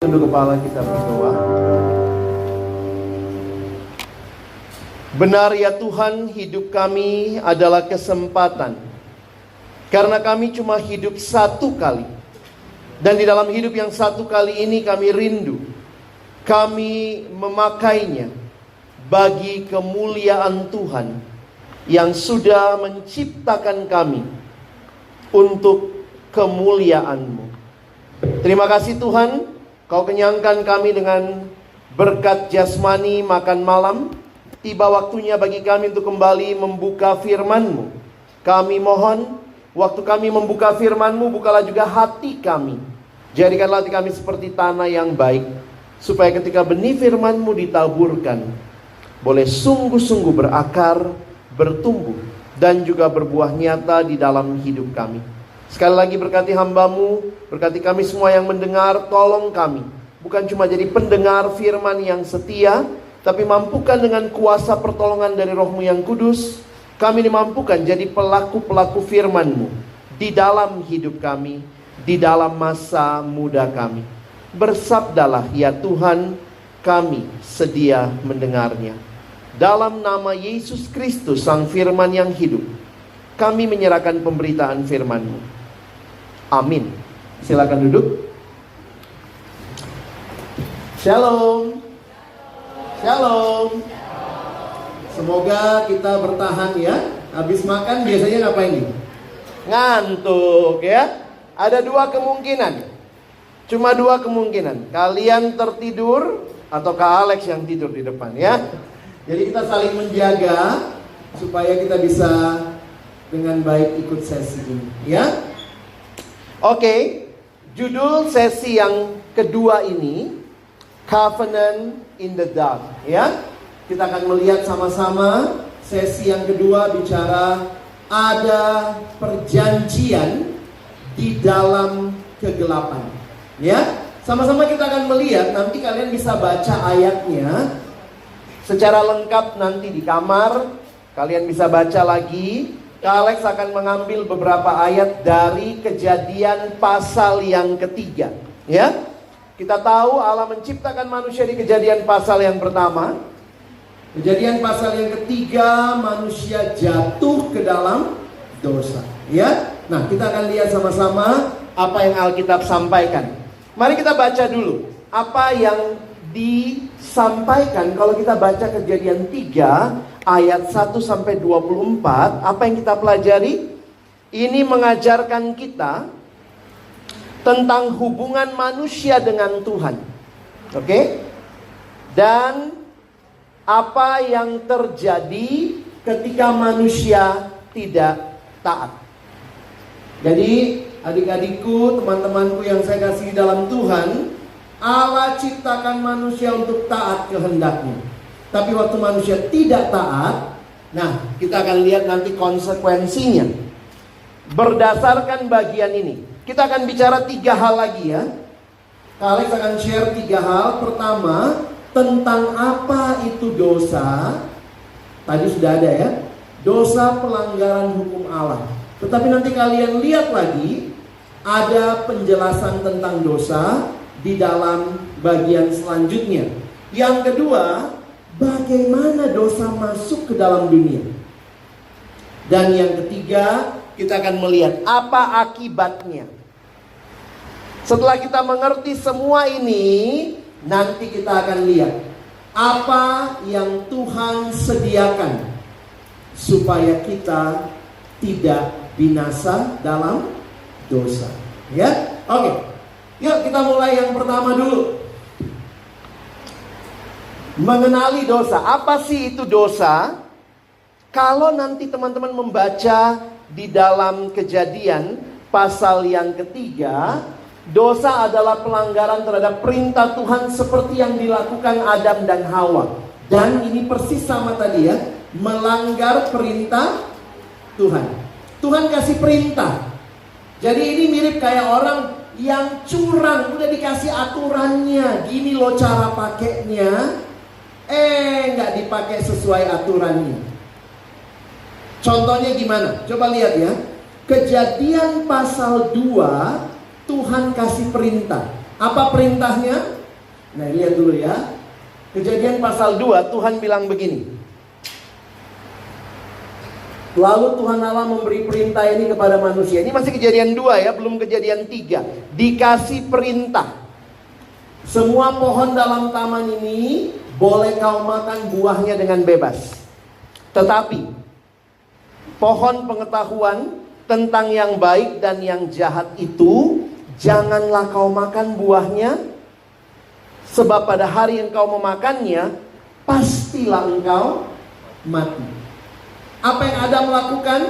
Tunduk kepala, kita berdoa. Benar ya Tuhan, hidup kami adalah kesempatan. Karena kami cuma hidup satu kali. Dan di dalam hidup yang satu kali ini kami rindu. Kami memakainya bagi kemuliaan Tuhan yang sudah menciptakan kami untuk kemuliaan-Mu. Terima kasih Tuhan, Kau kenyangkan kami dengan berkat jasmani makan malam. Tiba waktunya bagi kami untuk kembali membuka firman-Mu. Kami mohon, waktu kami membuka firman-Mu, bukalah juga hati kami. Jadikanlah hati kami seperti tanah yang baik, supaya ketika benih firman-Mu ditaburkan, boleh sungguh-sungguh berakar, bertumbuh, dan juga berbuah nyata di dalam hidup kami. Sekali lagi berkati hamba-Mu, berkati kami semua yang mendengar, tolong kami. Bukan cuma jadi pendengar firman yang setia, tapi mampukan dengan kuasa pertolongan dari Roh-Mu yang kudus, kami dimampukan jadi pelaku-pelaku firman-Mu di dalam hidup kami, di dalam masa muda kami. Bersabdalah ya Tuhan, kami sedia mendengarnya. Dalam nama Yesus Kristus, Sang Firman yang hidup, kami menyerahkan pemberitaan firman-Mu. Amin. Silakan duduk. Shalom. Shalom. Semoga kita bertahan ya. Habis makan biasanya ngapain nih? Ngantuk ya. Ada dua kemungkinan. Cuma dua kemungkinan. Kalian tertidur atau Kak Alex yang tidur di depan ya. Jadi kita saling menjaga supaya kita bisa dengan baik ikut sesi ini ya. Oke, judul sesi yang kedua ini Covenant in the Dark ya. Kita akan melihat sama-sama sesi yang kedua bicara ada perjanjian di dalam kegelapan ya. Sama-sama kita akan melihat, nanti kalian bisa baca ayatnya secara lengkap nanti di kamar. Kalian bisa baca lagi. Kak Alex akan mengambil beberapa ayat dari Kejadian pasal yang ketiga ya. Kita tahu Allah menciptakan manusia di Kejadian pasal yang pertama. Kejadian pasal yang ketiga, manusia jatuh ke dalam dosa ya. Nah, kita akan lihat sama-sama apa yang Alkitab sampaikan. Mari kita baca dulu apa yang disampaikan. Kalau kita baca Kejadian 3 ayat 1 sampai 24, apa yang kita pelajari? Ini mengajarkan kita tentang hubungan manusia dengan Tuhan. Oke? Dan apa yang terjadi ketika manusia tidak taat. Jadi adik-adikku, teman-temanku yang saya kasih dalam Tuhan, Allah ciptakan manusia untuk taat kehendaknya. Tapi waktu manusia tidak taat, nah kita akan lihat nanti konsekuensinya. Berdasarkan bagian ini kita akan bicara 3 hal lagi ya. Alex akan share 3 hal. Pertama, tentang apa itu dosa. Tadi sudah ada ya. Dosa pelanggaran hukum Allah. Tetapi nanti kalian lihat lagi, ada penjelasan tentang dosa di dalam bagian selanjutnya. Yang kedua, bagaimana dosa masuk ke dalam dunia. Dan yang ketiga, kita akan melihat apa akibatnya. Setelah kita mengerti semua ini, nanti kita akan lihat apa yang Tuhan sediakan supaya kita tidak binasa dalam dosa. Ya, oke. Yuk kita mulai yang pertama dulu. Mengenali dosa. Apa sih itu dosa? Kalau nanti teman-teman membaca di dalam Kejadian pasal yang ketiga, dosa adalah pelanggaran terhadap perintah Tuhan seperti yang dilakukan Adam dan Hawa. Dan ini persis sama tadi ya, melanggar perintah Tuhan. Tuhan kasih perintah. Jadi ini mirip kayak orang yang curang, udah dikasih aturannya, gini loh cara pakainya, nggak dipakai sesuai aturannya. Contohnya gimana? Coba lihat ya. Kejadian pasal 2, Tuhan kasih perintah. Apa perintahnya? Nah, lihat dulu ya. Kejadian pasal 2, Tuhan bilang begini. Lalu Tuhan Allah memberi perintah ini kepada manusia. Ini masih kejadian 2 ya, belum kejadian 3. Dikasih perintah. Semua pohon dalam taman ini boleh kau makan buahnya dengan bebas. Tetapi pohon pengetahuan tentang yang baik dan yang jahat itu janganlah kau makan buahnya, sebab pada hari yang kau memakannya pastilah engkau mati. Apa yang Adam lakukan?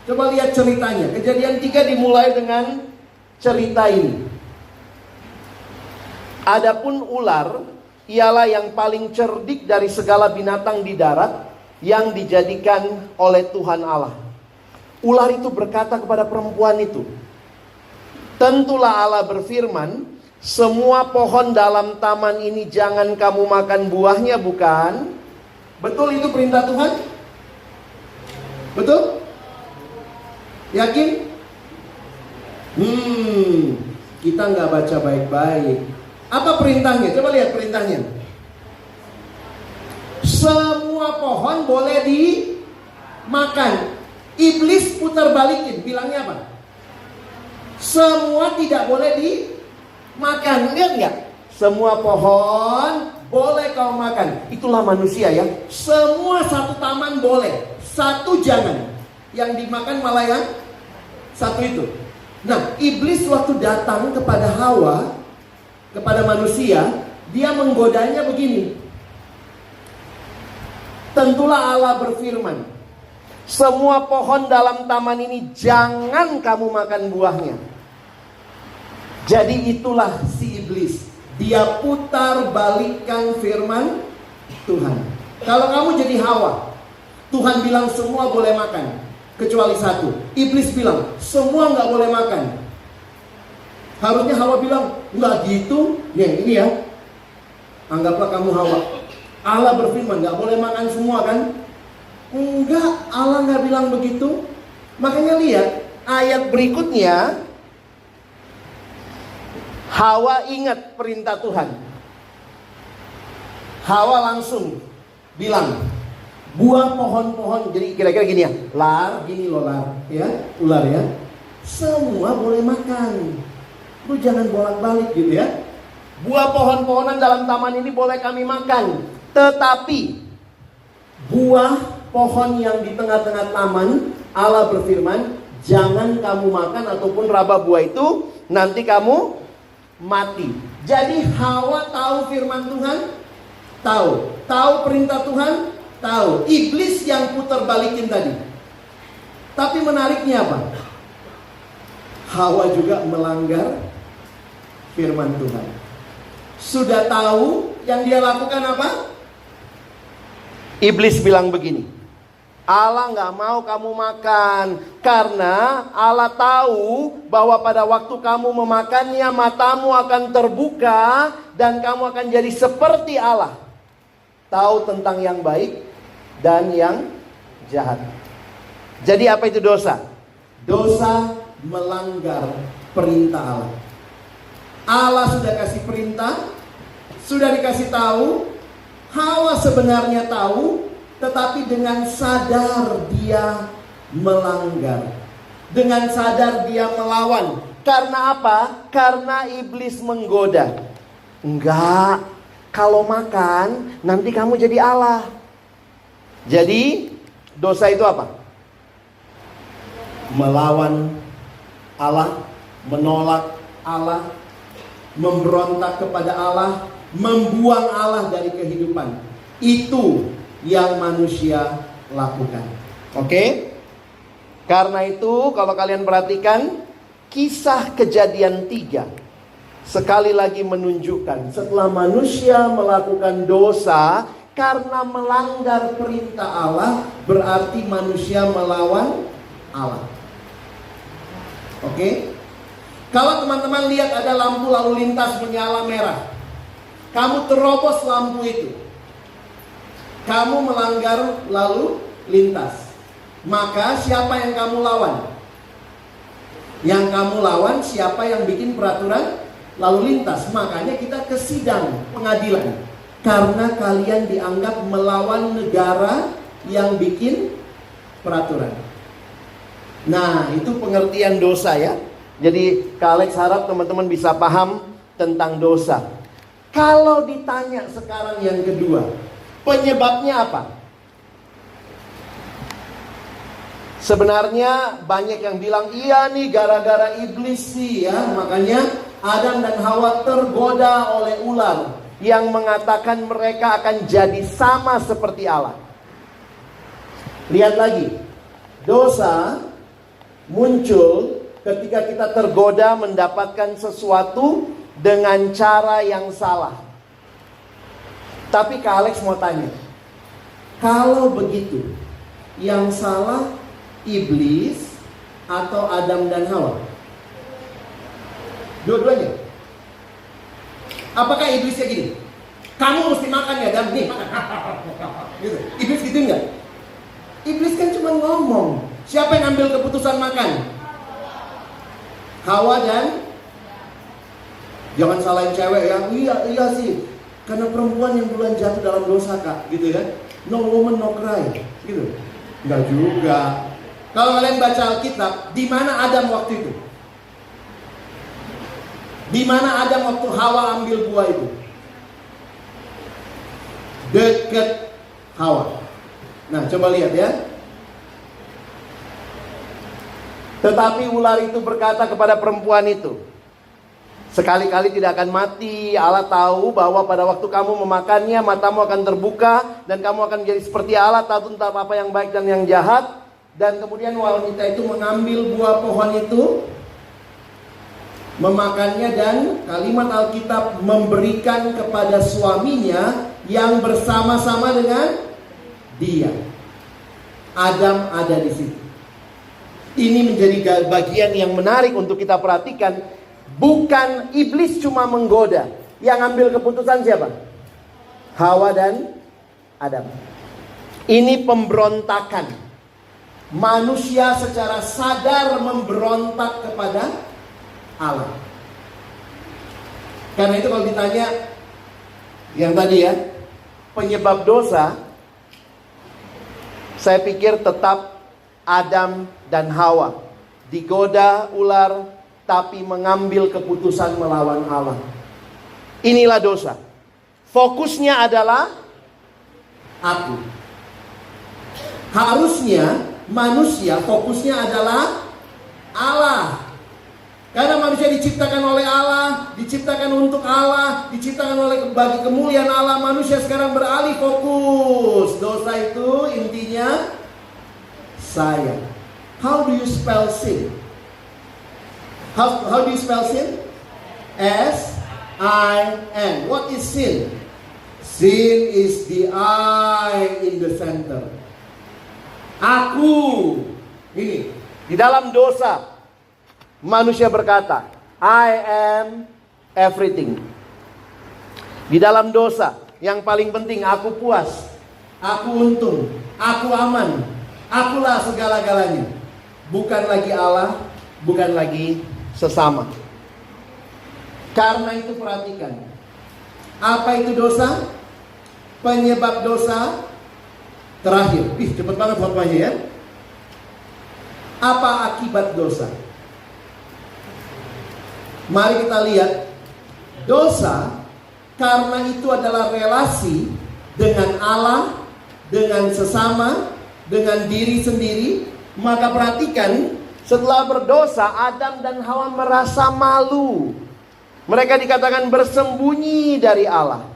Coba lihat ceritanya. Kejadian 3 dimulai dengan cerita ini. Adapun ular ialah yang paling cerdik dari segala binatang di darat yang dijadikan oleh Tuhan Allah. Ular itu berkata kepada perempuan itu, tentulah Allah berfirman, semua pohon dalam taman ini jangan kamu makan buahnya, bukan? Betul itu perintah Tuhan? Betul? Yakin? Kita nggak baca baik-baik. Apa perintahnya? Coba lihat perintahnya. Semua pohon boleh dimakan. Iblis putar balikin, bilangnya apa? Semua tidak boleh dimakan. Lihat nggak? Semua pohon boleh kau makan. Itulah manusia ya. Semua satu taman boleh, satu jangan. Yang dimakan malah yang satu itu. Nah, iblis waktu datang kepada Hawa, kepada manusia, dia menggodanya begini. Tentulah Allah berfirman, semua pohon dalam taman ini jangan kamu makan buahnya. Jadi itulah si iblis. Dia putar balikkan firman Tuhan. Kalau kamu jadi Hawa, Tuhan bilang semua boleh makan kecuali satu. Iblis bilang semua nggak boleh makan. Harusnya Hawa bilang nggak gitu. Nih, ini ya. Anggaplah kamu Hawa. Allah berfirman nggak boleh makan semua kan? Enggak, Allah nggak bilang begitu. Makanya lihat ayat berikutnya. Hawa ingat perintah Tuhan. Hawa langsung bilang, buah pohon-pohon. Jadi kira-kira gini ya, gini loh ya, ular ya. Semua boleh makan. Lu jangan bolak-balik gitu ya. Buah pohon-pohonan dalam taman ini boleh kami makan. Tetapi buah pohon yang di tengah-tengah taman, Allah berfirman, jangan kamu makan ataupun raba buah itu, nanti kamu mati. Jadi Hawa tahu firman Tuhan? Tahu. Tahu perintah Tuhan? Tahu. Iblis yang putar balikin tadi. Tapi menariknya apa? Hawa juga melanggar firman Tuhan. Sudah tahu, yang dia lakukan apa? Iblis bilang begini, Allah nggak mau kamu makan, karena Allah tahu bahwa pada waktu kamu memakannya matamu akan terbuka dan kamu akan jadi seperti Allah, tahu tentang yang baik dan yang jahat. Jadi apa itu dosa? Dosa melanggar perintah Allah. Allah sudah kasih perintah, sudah dikasih tahu. Hawa sebenarnya tahu, tetapi dengan sadar dia melanggar. Dengan sadar dia melawan. Karena apa? Karena iblis menggoda. Enggak, kalau makan nanti kamu jadi Allah. Jadi dosa itu apa? Melawan Allah, menolak Allah, memberontak kepada Allah, membuang Allah dari kehidupan. Itu yang manusia lakukan. Oke? Karena itu kalau kalian perhatikan kisah Kejadian 3 sekali lagi menunjukkan setelah manusia melakukan dosa karena melanggar perintah Allah, berarti manusia melawan Allah. Oke? Kalau teman-teman lihat ada lampu lalu lintas menyala merah, kamu terobos lampu itu, kamu melanggar lalu lintas, maka siapa yang kamu lawan? Yang kamu lawan siapa yang bikin peraturan lalu lintas. Makanya kita ke sidang pengadilan. Karena kalian dianggap melawan negara yang bikin peraturan. Nah, itu pengertian dosa ya. Jadi Kak Alex harap teman-teman bisa paham tentang dosa. Kalau ditanya sekarang yang kedua, penyebabnya apa? Sebenarnya banyak yang bilang, iya nih gara-gara iblis sih ya. Makanya Adam dan Hawa tergoda oleh ular yang mengatakan mereka akan jadi sama seperti Allah. Lihat lagi, dosa muncul ketika kita tergoda mendapatkan sesuatu dengan cara yang salah. Tapi Kak Alex mau tanya, kalau begitu, yang salah iblis atau Adam dan Hawa? Dua-duanya. Apakah iblisnya gini, kamu mesti makan ya Adam, nih makan. Gitu. Iblis gitu enggak? Iblis kan cuma ngomong. Siapa yang ambil keputusan makan? Hawa dan, jangan salahin cewek ya. Iya sih, karena perempuan yang duluan jatuh dalam dosa Kak, gitu kan. No woman no cry, gitu. Enggak juga. Kalau kalian baca Alkitab, di mana Adam waktu itu? Di mana Adam waktu Hawa ambil buah itu? Dekat Hawa. Nah, coba lihat ya. Tetapi ular itu berkata kepada perempuan itu, sekali-kali tidak akan mati. Allah tahu bahwa pada waktu kamu memakannya, matamu akan terbuka dan kamu akan menjadi seperti Allah, tahu tentang apa yang baik dan yang jahat. Dan kemudian wanita itu mengambil buah pohon itu, memakannya, dan kalimat Alkitab memberikan kepada suaminya yang bersama-sama dengan dia. Adam ada di situ. Ini menjadi bagian yang menarik untuk kita perhatikan. Bukan iblis cuma menggoda. Yang ambil keputusan siapa? Hawa dan Adam. Ini pemberontakan. Manusia secara sadar memberontak kepada Allah. Karena itu kalau ditanya yang tadi ya, penyebab dosa, saya pikir tetap Adam dan Hawa. Digoda ular, tapi mengambil keputusan melawan Allah. Inilah dosa. Fokusnya adalah aku. Harusnya manusia fokusnya adalah Allah. Karena manusia diciptakan oleh Allah, diciptakan untuk Allah, diciptakan oleh bagi kemuliaan Allah. Manusia sekarang beralih fokus. Dosa itu intinya saya. How do you spell sin? How do you spell sin? S-I-N. What is sin? Sin is the I in the center. Aku. Ini di dalam dosa manusia berkata, I am everything. Di dalam dosa yang paling penting, aku puas, aku untung, aku aman, akulah segala-galanya. Bukan lagi Allah, bukan lagi sesama. Karena itu perhatikan, apa itu dosa? Penyebab dosa terakhir. Cepet banget bapaknya ya. Apa akibat dosa? Mari kita lihat. Dosa karena itu adalah relasi dengan Allah, dengan sesama, dengan diri sendiri. Maka perhatikan, setelah berdosa, Adam dan Hawa merasa malu. Mereka dikatakan bersembunyi dari Allah.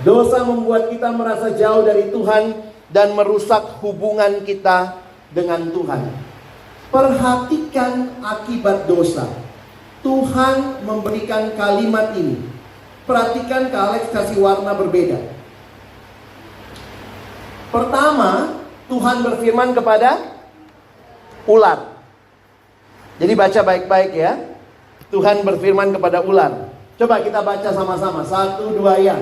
Dosa membuat kita merasa jauh dari Tuhan dan merusak hubungan kita dengan Tuhan. Perhatikan akibat dosa. Tuhan memberikan kalimat ini. Perhatikan, Kak Alex kasih warna berbeda. Pertama, Tuhan berfirman kepada ular. Jadi baca baik-baik ya. Tuhan berfirman kepada ular. Coba kita baca sama-sama. 1, 2 ya.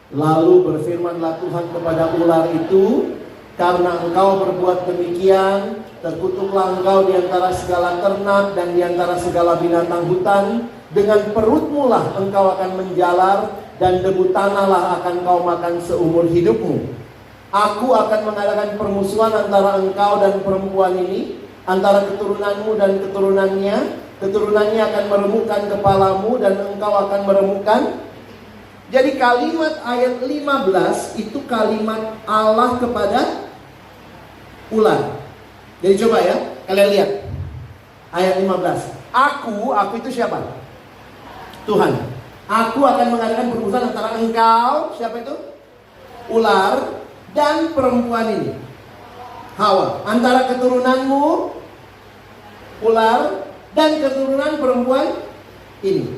Lalu berfirmanlah Tuhan kepada ular itu, karena engkau berbuat demikian, Terkutuklah engkau di antara segala ternak dan di antara segala binatang hutan. Dengan perutmu lah engkau akan menjalar, dan debu tanahlah akan kau makan seumur hidupmu. Aku akan mengadakan permusuhan antara engkau dan perempuan ini, antara keturunanmu dan keturunannya. Keturunannya akan meremukkan kepalamu dan engkau akan meremukkan. Jadi kalimat ayat 15 itu kalimat Allah kepada ular. Jadi coba ya, kalian lihat ayat 15. Aku itu siapa? Tuhan. Aku akan mengadakan permusuhan antara engkau, siapa itu? Ular, dan perempuan ini, Hawa. Antara keturunanmu, ular, dan keturunan perempuan ini.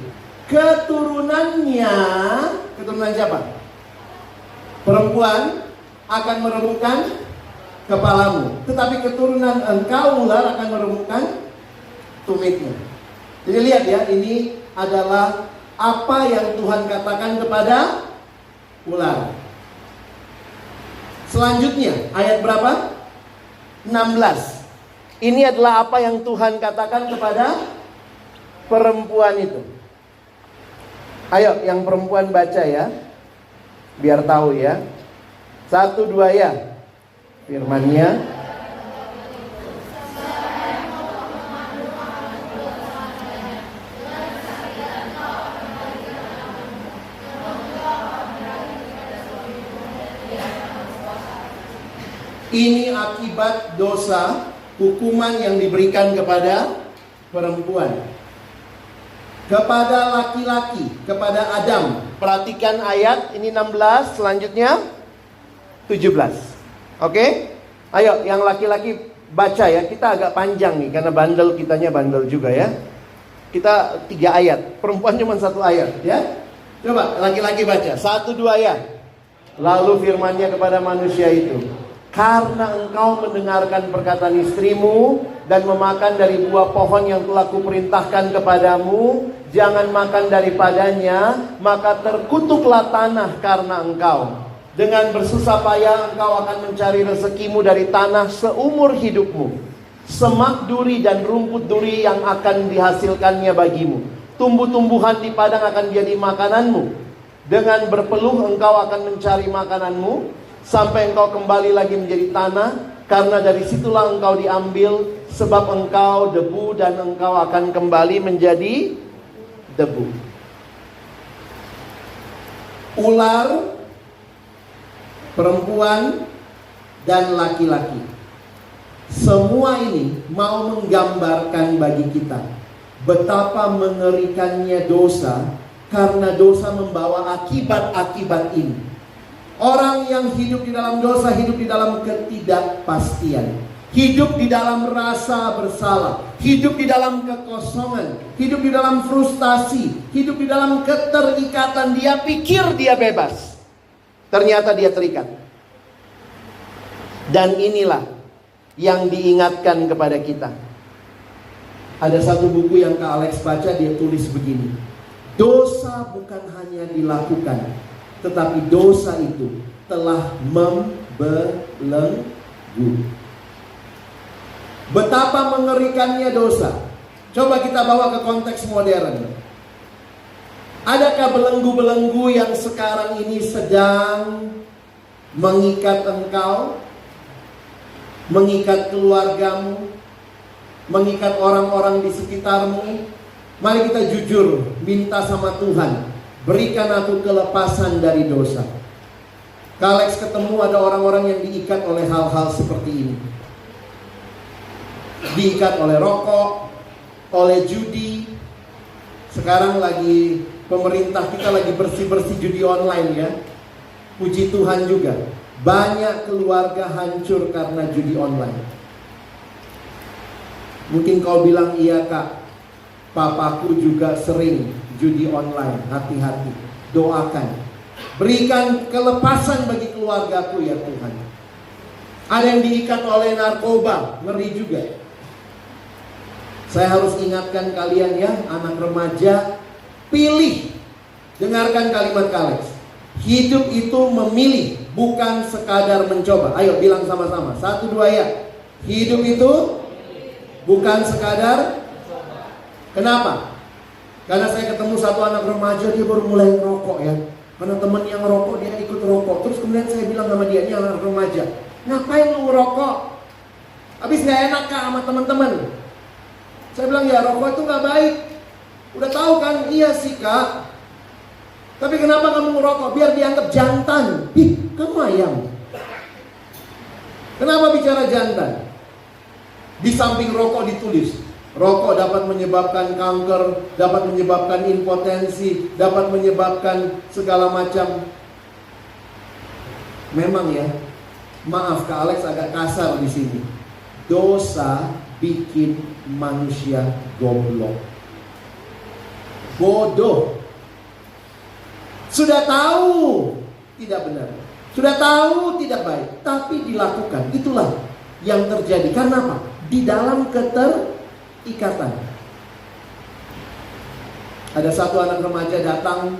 Keturunannya, keturunan siapa? Perempuan akan meremukkan kepalamu, tetapi keturunan engkau, ular, akan meremukkan tumitnya. Jadi lihat ya, ini adalah apa yang Tuhan katakan kepada ular. Selanjutnya, ayat berapa? 16. Ini adalah apa yang Tuhan katakan kepada perempuan itu. Ayo, yang perempuan baca ya, biar tahu ya. 1, 2 ya. Firman-Nya. Ini akibat dosa, hukuman yang diberikan kepada perempuan, kepada laki-laki, kepada Adam. Perhatikan ayat ini 16, selanjutnya 17. Oke? Ayo yang laki-laki baca ya. Kita agak panjang nih karena kitanya bandel juga ya. Kita 3 ayat, perempuan cuma 1 ayat ya. Coba laki-laki baca 1, 2 ayat. Lalu firman-Nya kepada manusia itu, karena engkau mendengarkan perkataan istrimu dan memakan dari buah pohon yang telah kuperintahkan kepadamu, jangan makan daripadanya, maka terkutuklah tanah karena engkau. Dengan bersusah payah engkau akan mencari rezekimu dari tanah seumur hidupmu. Semak duri dan rumput duri yang akan dihasilkannya bagimu. Tumbuh-tumbuhan di padang akan jadi makananmu. Dengan berpeluh engkau akan mencari makananmu sampai engkau kembali lagi menjadi tanah, karena dari situlah engkau diambil, sebab engkau debu dan engkau akan kembali menjadi debu. Ular, perempuan, dan laki-laki, semua ini mau menggambarkan bagi kita betapa mengerikannya dosa, karena dosa membawa akibat-akibat ini. Orang yang hidup di dalam dosa, hidup di dalam ketidakpastian, hidup di dalam rasa bersalah, hidup di dalam kekosongan, hidup di dalam frustasi, hidup di dalam keterikatan. Dia pikir dia bebas, ternyata dia terikat. Dan inilah yang diingatkan kepada kita. Ada satu buku yang Kak Alex baca, dia tulis begini: dosa bukan hanya dilakukan, tetapi dosa itu telah membelenggu. Betapa mengerikannya dosa. Coba kita bawa ke konteks modern. Adakah belenggu-belenggu yang sekarang ini sedang mengikat engkau, mengikat keluargamu, mengikat orang-orang di sekitarmu? Mari kita jujur minta sama Tuhan, berikan aku kelepasan dari dosa. Kalex ketemu ada orang-orang yang diikat oleh hal-hal seperti ini. Diikat oleh rokok, oleh judi. Sekarang lagi pemerintah kita lagi bersih-bersih judi online ya. Puji Tuhan juga, banyak keluarga hancur karena judi online. Mungkin kau bilang, iya Kak, papaku juga sering judi online. Hati-hati, doakan, berikan kelepasan bagi keluargaku ya Tuhan. Ada yang diikat oleh narkoba, ngeri juga. Saya harus ingatkan kalian ya, anak remaja, pilih. Dengarkan kalimat Kalex. Hidup itu memilih, bukan sekadar mencoba. Ayo bilang sama-sama, 1, 2 ya. Hidup itu bukan sekadar. Kenapa? Karena saya ketemu satu anak remaja, dia baru mulai ngerokok ya. Karena temen yang ngerokok, dia ikut ngerokok. Terus kemudian saya bilang sama dia, ini anak remaja, ngapain lu ngerokok? Habis gak enak kak sama teman-teman? Saya bilang, ya rokok itu gak baik. Udah tahu kan? Iya sih kak. Tapi kenapa kamu ngerokok? Biar dianggap jantan. Ih, kamu ayam. Kenapa bicara jantan? Di samping rokok ditulis, rokok dapat menyebabkan kanker, dapat menyebabkan impotensi, dapat menyebabkan segala macam. Memang ya, maaf Kak Alex agak kasar di sini. Dosa bikin manusia goblok. Bodoh. Sudah tahu tidak benar, sudah tahu tidak baik, tapi dilakukan. Itulah yang terjadi. Karena apa? Di dalam keterikatan. Ada satu anak remaja datang.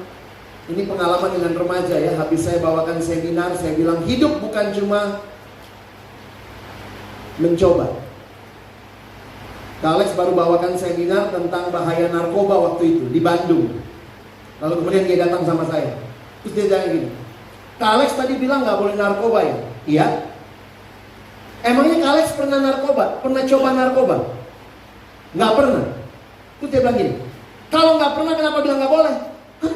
Ini pengalaman dengan remaja ya. Habis saya bawakan seminar, saya bilang hidup bukan cuma mencoba. Kak Alex baru bawakan seminar tentang bahaya narkoba waktu itu di Bandung. Lalu kemudian dia datang sama saya. Terus dia bilang gini, Kak Alex tadi bilang gak boleh narkoba ya? Iya. Emangnya Kak Alex pernah narkoba? Pernah coba narkoba? Gak pernah. Terus dia bilang gini, kalau gak pernah kenapa bilang gak boleh? Hah?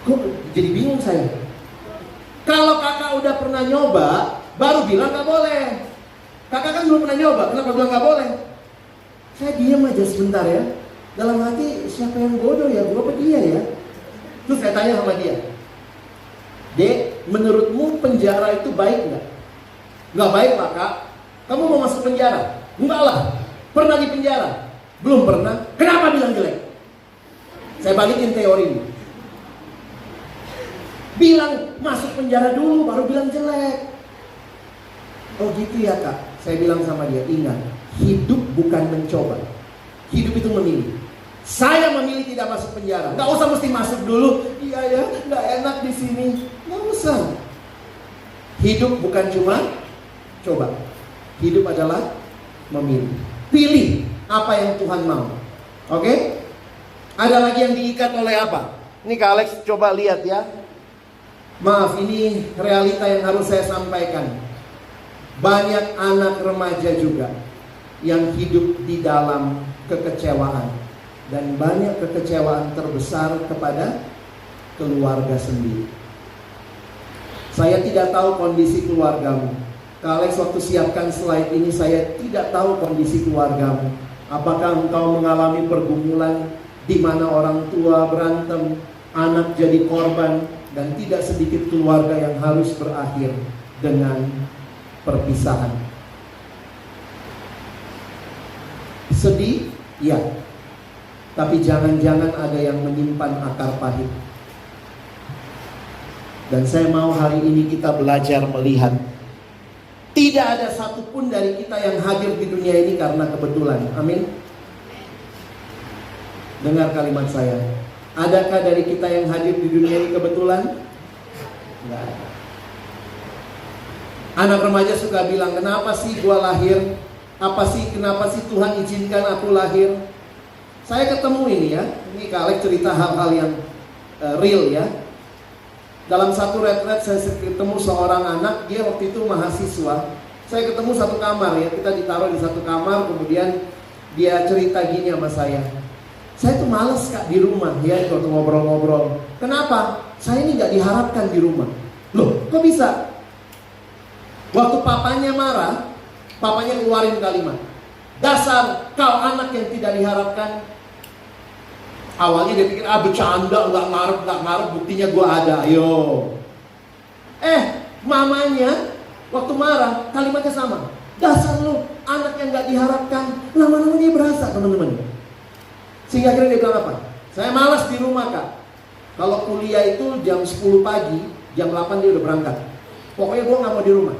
Kok jadi bingung saya. Kalau kakak udah pernah nyoba, baru bilang gak boleh. Kakak kan belum pernah nyoba, kenapa bilang gak boleh? Saya diam aja sebentar ya. Dalam hati, siapa yang bodoh ya? Gue apa dia ya? Terus saya tanya sama dia, Dek, menurutmu penjara itu baik nggak? Nggak baik lah kak. Kamu mau masuk penjara? Enggak lah. Pernah di penjara? Belum pernah. Kenapa bilang jelek? Saya balikin teori ini. Bilang masuk penjara dulu, baru bilang jelek. Oh gitu ya kak. Saya bilang sama dia, ingat, hidup bukan mencoba. Hidup itu memilih. Saya memilih tidak masuk penjara. Gak usah mesti masuk dulu. Iya ya, gak enak di sini. Gak usah. Hidup bukan cuma coba. Hidup adalah memilih. Pilih apa yang Tuhan mau. Oke? Ada lagi yang diikat oleh apa? Ini Kak Alex coba lihat ya. Maaf, ini realita yang harus saya sampaikan. Banyak anak remaja juga yang hidup di dalam kekecewaan. Dan banyak kekecewaan terbesar kepada keluarga sendiri. Saya tidak tahu kondisi keluargamu. Kak Alex waktu siapkan slide ini, saya tidak tahu kondisi keluargamu. Apakah engkau mengalami pergumulan di mana orang tua berantem, anak jadi korban, dan tidak sedikit keluarga yang harus berakhir dengan perpisahan. Sedih? Ya. Tapi jangan-jangan ada yang menyimpan akar pahit. Dan saya mau hari ini kita belajar melihat, tidak ada satupun dari kita yang hadir di dunia ini karena kebetulan. Amin. Dengar kalimat saya. Adakah dari kita yang hadir di dunia ini kebetulan? Enggak ada. Anak remaja suka bilang, kenapa sih gua lahir? Kenapa sih Tuhan izinkan aku lahir? Saya ketemu ini ya, ini Kak Alex cerita hal-hal yang real ya. Dalam satu retret saya ketemu seorang anak, dia waktu itu mahasiswa. Saya ketemu satu kamar ya, kita ditaruh di satu kamar, kemudian dia cerita gini sama saya. Saya tuh males kak di rumah ya, waktu ngobrol-ngobrol. Kenapa? Saya ini gak diharapkan di rumah. Loh, kok bisa? Waktu papanya marah, papanya keluarin kalimat, dasar kau anak yang tidak diharapkan. Awalnya dia pikir, bercanda, gak ngarep, buktinya gue ada, ayo. Mamanya waktu marah, kalimatnya sama. Dasar lu, anak yang gak diharapkan. Lama-lama dia berasa teman-teman. Sehingga akhirnya dia bilang apa? Saya malas di rumah kak. Kalau kuliah itu jam 10 pagi, jam 8 dia udah berangkat. Pokoknya gue gak mau di rumah.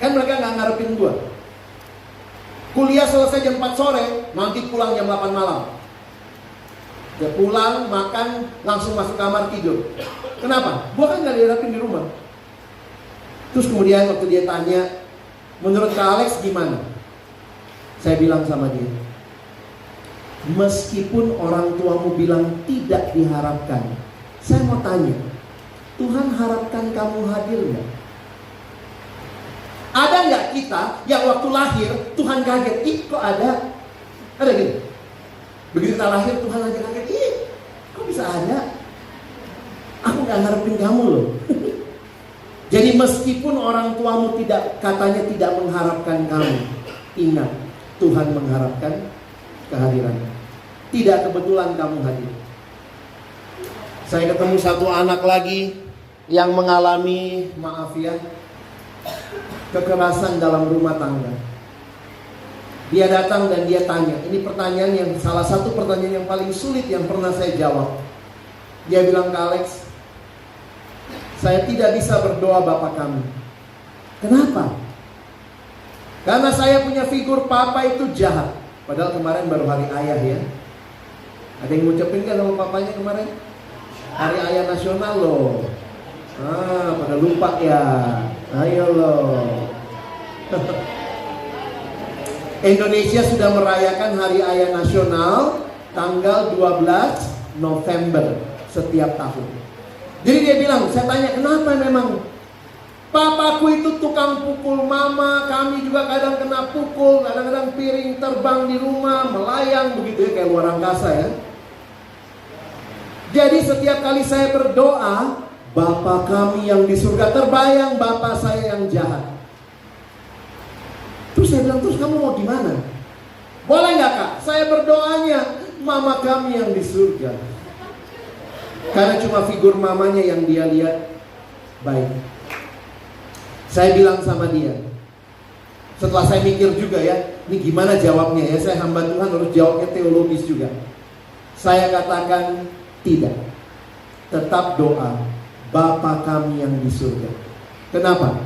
Kan mereka gak ngarepin gue. Kuliah selesai jam 4 sore, nanti pulang jam 8 malam. Dia pulang, makan, langsung masuk kamar tidur. Kenapa? Gue kan gak diharapin di rumah. Terus kemudian waktu dia tanya, Menurut Kak Alex gimana? Saya bilang sama dia, meskipun orang tuamu bilang tidak diharapkan, saya mau tanya, Tuhan harapkan kamu hadir nggak? Ada nggak kita yang waktu lahir Tuhan kaget, ih kok ada? Ada gitu? Begitu kita lahir Tuhan aja kaget, ih kok bisa ada? Aku nggak ngarepin kamu loh. Jadi meskipun orang tuamu katanya tidak mengharapkan kamu, ingat Tuhan mengharapkan kehadiranmu. Tidak kebetulan kamu hadir. Saya ketemu satu anak lagi yang mengalami, maaf ya, kekerasan dalam rumah tangga. Dia datang dan dia tanya, ini pertanyaan yang salah satu pertanyaan yang paling sulit yang pernah saya jawab. Dia bilang ke Alex, saya tidak bisa berdoa Bapak kami. Kenapa? Karena saya punya figur papa itu jahat. Padahal kemarin baru hari ayah ya. Ada yang ngucapin kan sama papanya kemarin? Hari ayah nasional loh. Pada lupa ya. Ayo loh. Indonesia sudah merayakan hari ayah nasional tanggal 12 November setiap tahun. Jadi dia bilang, saya tanya kenapa memang papaku itu tukang pukul mama, kami juga kadang kena pukul, kadang-kadang piring terbang di rumah, melayang begitu ya, kayak luar angkasa ya. Jadi setiap kali saya berdoa, Bapa kami yang di surga, terbayang Bapa saya yang jahat. Terus saya bilang, terus kamu mau di mana? Boleh nggak Kak? Saya berdoanya, Mama kami yang di surga. Karena cuma figur mamanya yang dia lihat baik. Saya bilang sama dia, setelah saya mikir juga ya, ini gimana jawabnya ya, saya hamba Tuhan harus jawabnya teologis juga. Saya katakan tidak. Tetap doa, Bapa kami yang di surga. Kenapa?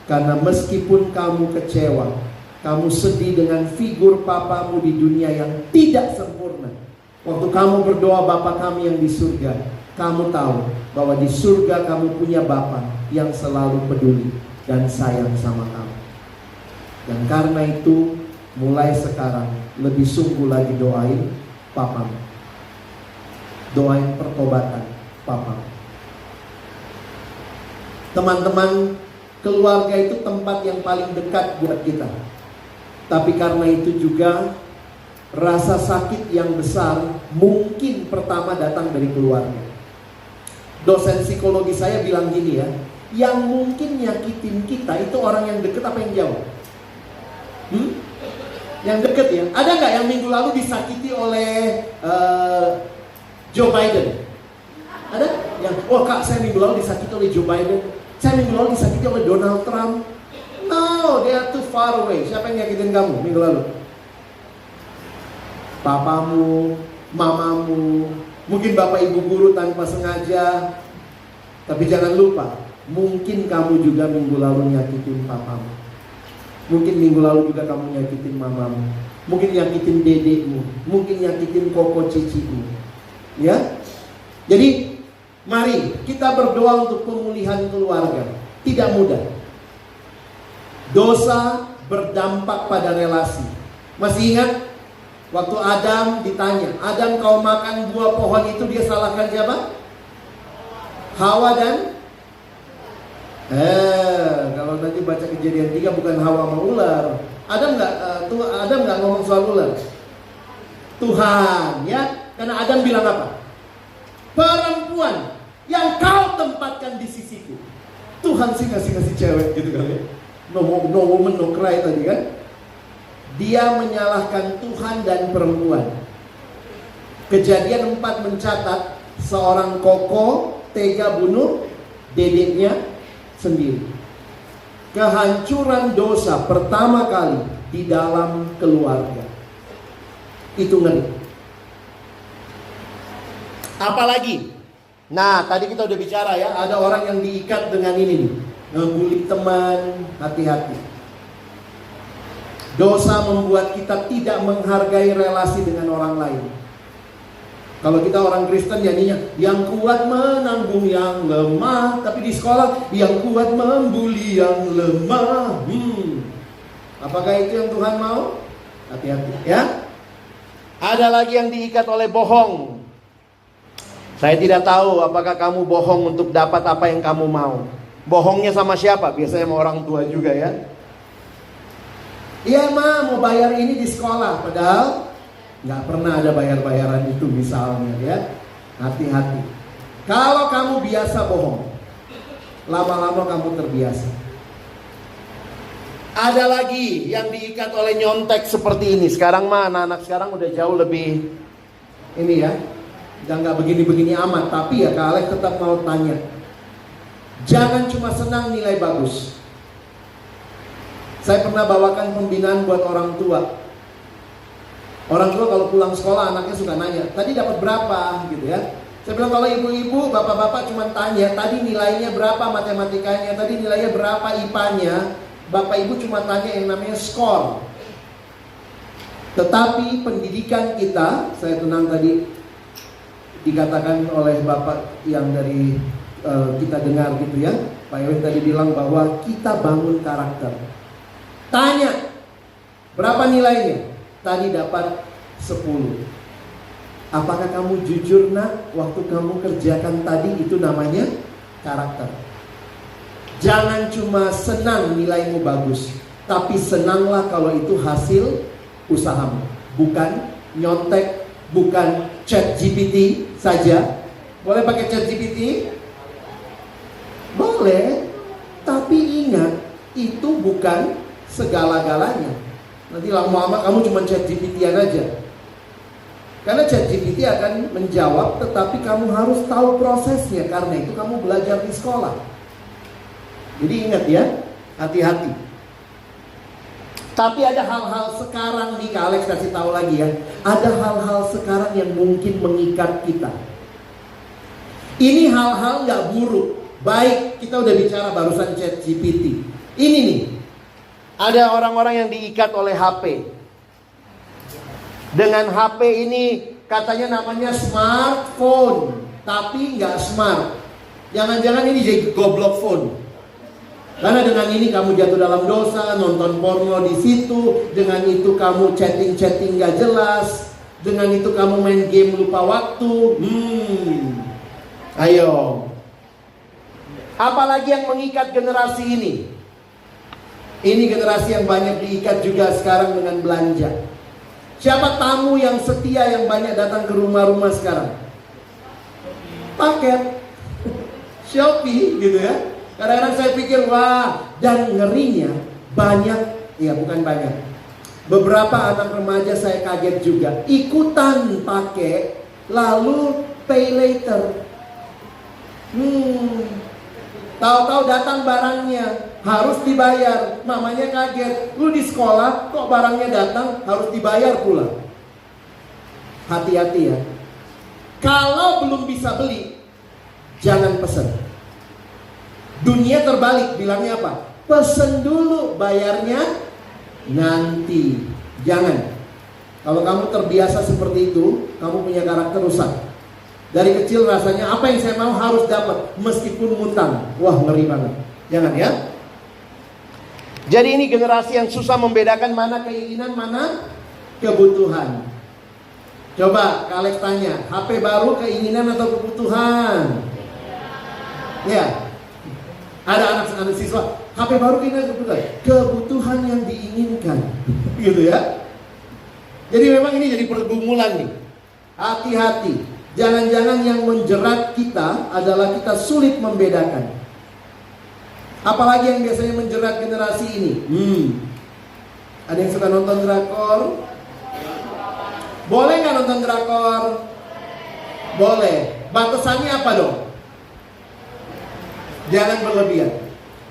Karena meskipun kamu kecewa, kamu sedih dengan figur papamu di dunia yang tidak sempurna, waktu kamu berdoa Bapa kami yang di surga, kamu tahu bahwa di surga kamu punya Bapa yang selalu peduli dan sayang sama kamu. Dan karena itu, mulai sekarang lebih sungguh lagi doain papamu. Doain pertobatan papamu. Teman-teman, keluarga itu tempat yang paling dekat buat kita. Tapi karena itu juga rasa sakit yang besar mungkin pertama datang dari keluarga. Dosen psikologi saya bilang gini ya, yang mungkin nyakitin kita itu orang yang deket apa yang jauh? Yang deket ya. Ada nggak yang minggu lalu disakiti oleh Joe Biden? Ada? Yang, oh Kak, saya minggu lalu disakiti oleh Joe Biden. Saya minggu lalu disakiti oleh Donald Trump. No, they are too far away. Siapa yang nyakitin kamu minggu lalu? Papamu, mamamu, mungkin bapak ibu guru tanpa sengaja. Tapi jangan lupa, mungkin kamu juga minggu lalu nyakitin papamu. Mungkin minggu lalu juga kamu nyakitin mamamu. Mungkin nyakitin dedekmu. Mungkin nyakitin koko cicimu. Ya? Jadi mari kita berdoa untuk pemulihan keluarga. Tidak mudah. Dosa berdampak pada relasi. Masih ingat waktu Adam ditanya, Adam kau makan buah pohon itu, dia salahkan siapa? Hawa dan kalau nanti baca Kejadian 3 bukan Hawa sama ular. Adam nggak ngomong soal ular. Tuhan ya, karena Adam bilang apa? Perempuan yang kau tempatkan di sisiku. Tuhan sih ngasih cewek gitu kali ya. No woman no cry tadi kan. Dia menyalahkan Tuhan dan perempuan. Kejadian 4 mencatat seorang koko tega bunuh dedeknya sendiri. Kehancuran dosa pertama kali di dalam keluarga. Itu ngeri. Apalagi? Nah, tadi kita udah bicara ya, ada orang yang diikat dengan ini nih, ngebully teman, hati-hati. Dosa membuat kita tidak menghargai relasi dengan orang lain. Kalau kita orang Kristen jadinya yang kuat menanggung yang lemah, tapi di sekolah yang kuat membuli yang lemah. Apakah itu yang Tuhan mau? Hati-hati ya. Ada lagi yang diikat oleh bohong. Saya tidak tahu apakah kamu bohong untuk dapat apa yang kamu mau. Bohongnya sama siapa? Biasanya sama orang tua juga ya. Iya ma, mau bayar ini di sekolah. Padahal nggak pernah ada bayar-bayaran itu misalnya ya. Hati-hati. Kalau kamu biasa bohong, lama-lama kamu terbiasa. Ada lagi yang diikat oleh nyontek seperti ini. Sekarang mah anak-anak sekarang udah jauh lebih ini ya, dan nggak begini-begini amat. Tapi ya Kak Alex tetap mau tanya, jangan cuma senang nilai bagus. Saya pernah bawakan pembinaan buat orang tua. Orang tua kalau pulang sekolah anaknya suka nanya, tadi dapat berapa gitu ya. Saya bilang kalau ibu-ibu, bapak-bapak cuma tanya, tadi nilainya berapa matematikanya, tadi nilainya berapa IPA-nya. Bapak ibu cuma tanya yang namanya skor. Tetapi pendidikan kita, saya tenang tadi dikatakan oleh bapak yang dari kita dengar gitu ya, Pak Ewin tadi bilang bahwa kita bangun karakter. Tanya, berapa nilainya? Tadi dapat 10. Apakah kamu jujur nak, waktu kamu kerjakan tadi itu namanya karakter. Jangan cuma senang nilaimu bagus, tapi senanglah kalau itu hasil usahamu. Bukan nyontek, bukan chat GPT saja. Boleh pakai chat GPT? Boleh, tapi ingat itu bukan segala-galanya. Nanti lama-lama kamu cuma chat GPT-an aja. Karena chat GPT akan menjawab, tetapi kamu harus tahu prosesnya. Karena itu kamu belajar di sekolah. Jadi ingat ya, hati-hati. Tapi ada hal-hal sekarang nih, Kak Alex kasih tahu lagi ya. Ada hal-hal sekarang yang mungkin mengikat kita. Ini hal-hal gak buruk. Baik, kita udah bicara barusan chat GPT. Ini nih, ada orang-orang yang diikat oleh HP. Dengan HP ini katanya namanya smartphone, tapi nggak smart. Jangan-jangan ini jadi goblok phone. Karena dengan ini kamu jatuh dalam dosa, nonton porno di situ. Dengan itu kamu chatting-chatting nggak jelas. Dengan itu kamu main game lupa waktu. Ayo. Apalagi yang mengikat generasi ini? Ini generasi yang banyak diikat juga sekarang dengan belanja. Siapa tamu yang setia yang banyak datang ke rumah-rumah sekarang? Paket Shopee gitu ya. Kadang-kadang saya pikir wah, dan ngerinya banyak, ya bukan banyak, beberapa anak remaja saya kaget juga ikutan pakai lalu pay later. Tahu-tahu datang barangnya harus dibayar. Mamanya kaget, lu di sekolah kok barangnya datang harus dibayar pula. Hati-hati ya. Kalau belum bisa beli, jangan pesen. Dunia terbalik, bilangnya apa? Pesen dulu, bayarnya nanti. Jangan. Kalau kamu terbiasa seperti itu, kamu punya karakter rusak. Dari kecil rasanya apa yang saya mau harus dapat, meskipun ngutang. Wah, ngeri banget. Jangan ya. Jadi ini generasi yang susah membedakan mana keinginan, mana kebutuhan. Coba Kak Alex tanya, HP baru keinginan atau kebutuhan? Ya. Ada anak siswa, HP baru keinginan kebutuhan. Kebutuhan yang diinginkan. Gitu ya. Jadi memang ini jadi pergumulan nih. Hati-hati. Jangan-jangan yang menjerat kita adalah kita sulit membedakan. Apalagi yang biasanya menjerat generasi ini. Ada yang suka nonton drakor? Boleh nggak nonton drakor? Boleh. Batasannya apa dong? Jangan berlebihan.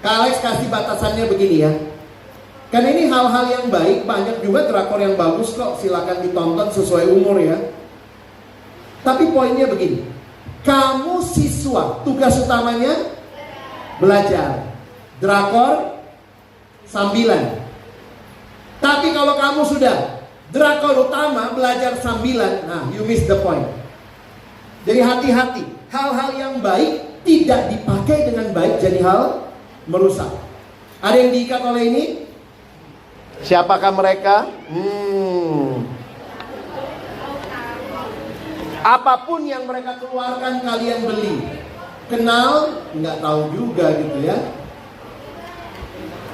Kak Alex kasih batasannya begini ya. Karena ini hal-hal yang baik. Banyak juga drakor yang bagus kok. Silakan ditonton sesuai umur ya. Tapi poinnya begini, kamu siswa, tugas utamanya belajar. Drakor sambilan. Tapi kalau kamu sudah drakor utama, belajar sambilan, nah you miss the point. Jadi hati-hati, hal-hal yang baik tidak dipakai dengan baik jadi hal merusak. Ada yang diikat oleh ini? Siapakah mereka? Apapun yang mereka keluarkan kalian beli. Kenal? Nggak tahu juga gitu ya.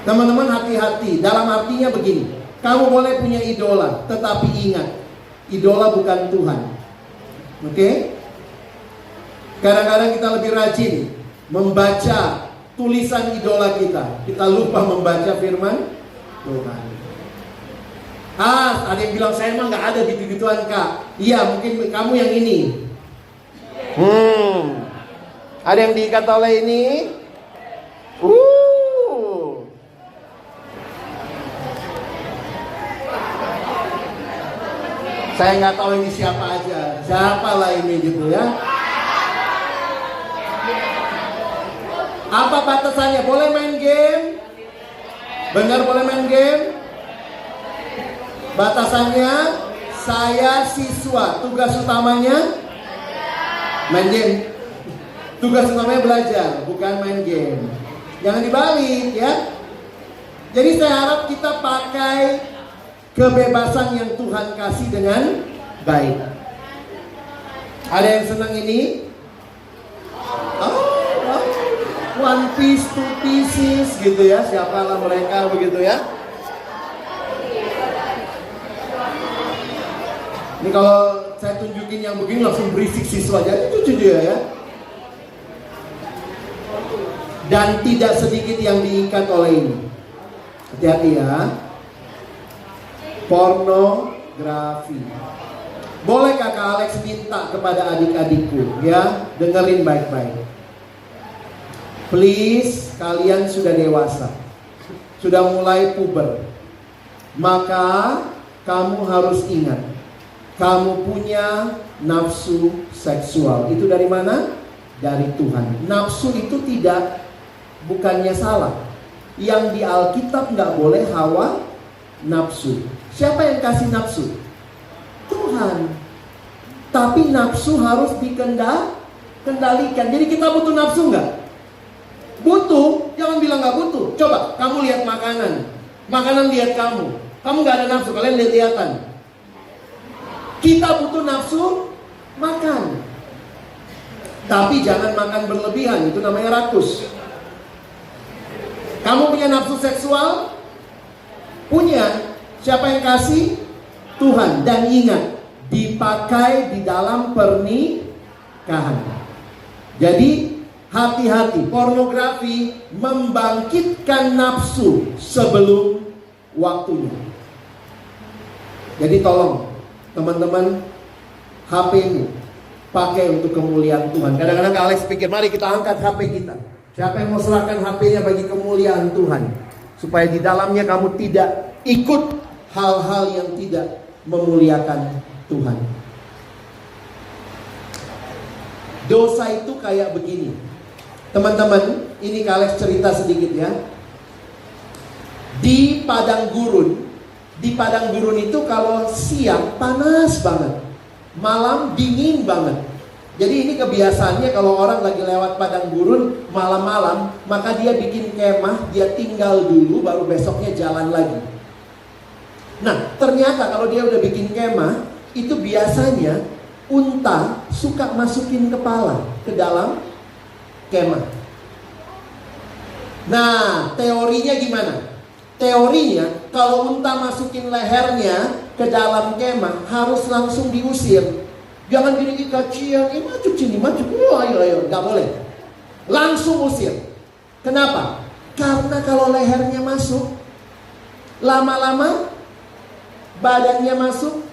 Teman-teman hati-hati. Dalam artinya begini, kamu boleh punya idola, tetapi ingat, idola bukan Tuhan. Oke? Kadang-kadang kita lebih rajin membaca tulisan idola kita. Kita lupa membaca firman Tuhan. Ada yang bilang saya emang nggak ada gitu-gituan kak. Iya, mungkin kamu yang ini. Ada yang diikat oleh ini. Saya nggak tahu ini siapa aja. Siapalah ini gitu ya. Apa batasannya? Boleh main game? Benar boleh main game? Batasannya, saya siswa, tugas utamanya main game. Tugas utamanya belajar, bukan main game. Jangan dibalik ya. Jadi saya harap kita pakai kebebasan yang Tuhan kasih dengan baik. Ada yang senang ini? One piece, two pieces gitu ya. Siapalah mereka begitu ya. Ini kalau saya tunjukin yang begini langsung berisik siswa. Jadi itu dia ya. Dan tidak sedikit yang diikat oleh ini. Hati-hati ya. Pornografi. Boleh kakak Alex minta kepada adik-adikku ya, dengerin baik-baik. Please, kalian sudah dewasa, sudah mulai puber. Maka kamu harus ingat, kamu punya nafsu seksual. Itu dari mana? Dari Tuhan. Nafsu itu bukannya salah. Yang di Alkitab nggak boleh hawa nafsu. Siapa yang kasih nafsu? Tuhan. Tapi nafsu harus dikendalikan. Jadi kita butuh nafsu nggak? Butuh. Jangan bilang nggak butuh. Coba kamu lihat makanan. Makanan lihat kamu. Kamu nggak ada nafsu. Kalian lihat-lihatan. Kita butuh nafsu makan. Tapi jangan makan berlebihan. Itu namanya rakus. Kamu punya nafsu seksual? Punya. Siapa yang kasih? Tuhan. Dan ingat, dipakai di dalam pernikahan. Jadi hati-hati, pornografi membangkitkan nafsu sebelum waktunya. Jadi tolong teman-teman, HP-mu pakai untuk kemuliaan Tuhan. Kadang-kadang Alex pikir, mari kita angkat HP kita. Siapa yang mau serahkan HP-nya bagi kemuliaan Tuhan, supaya di dalamnya kamu tidak ikut hal-hal yang tidak memuliakan Tuhan. Dosa itu kayak begini. Teman-teman, ini Alex cerita sedikit ya. Di padang gurun itu kalau siang panas banget, malam dingin banget. Jadi ini kebiasaannya kalau orang lagi lewat padang gurun malam-malam, maka dia bikin kemah, dia tinggal dulu baru besoknya jalan lagi. Nah, ternyata kalau dia udah bikin kemah, itu biasanya unta suka masukin kepala ke dalam kemah. Nah, teorinya gimana? Teorinya, kalau unta masukin lehernya ke dalam kemah, harus langsung diusir. Jangan gini kacian, maju sini, maju, ayo, nggak boleh. Langsung usir. Kenapa? Karena kalau lehernya masuk, lama-lama badannya masuk,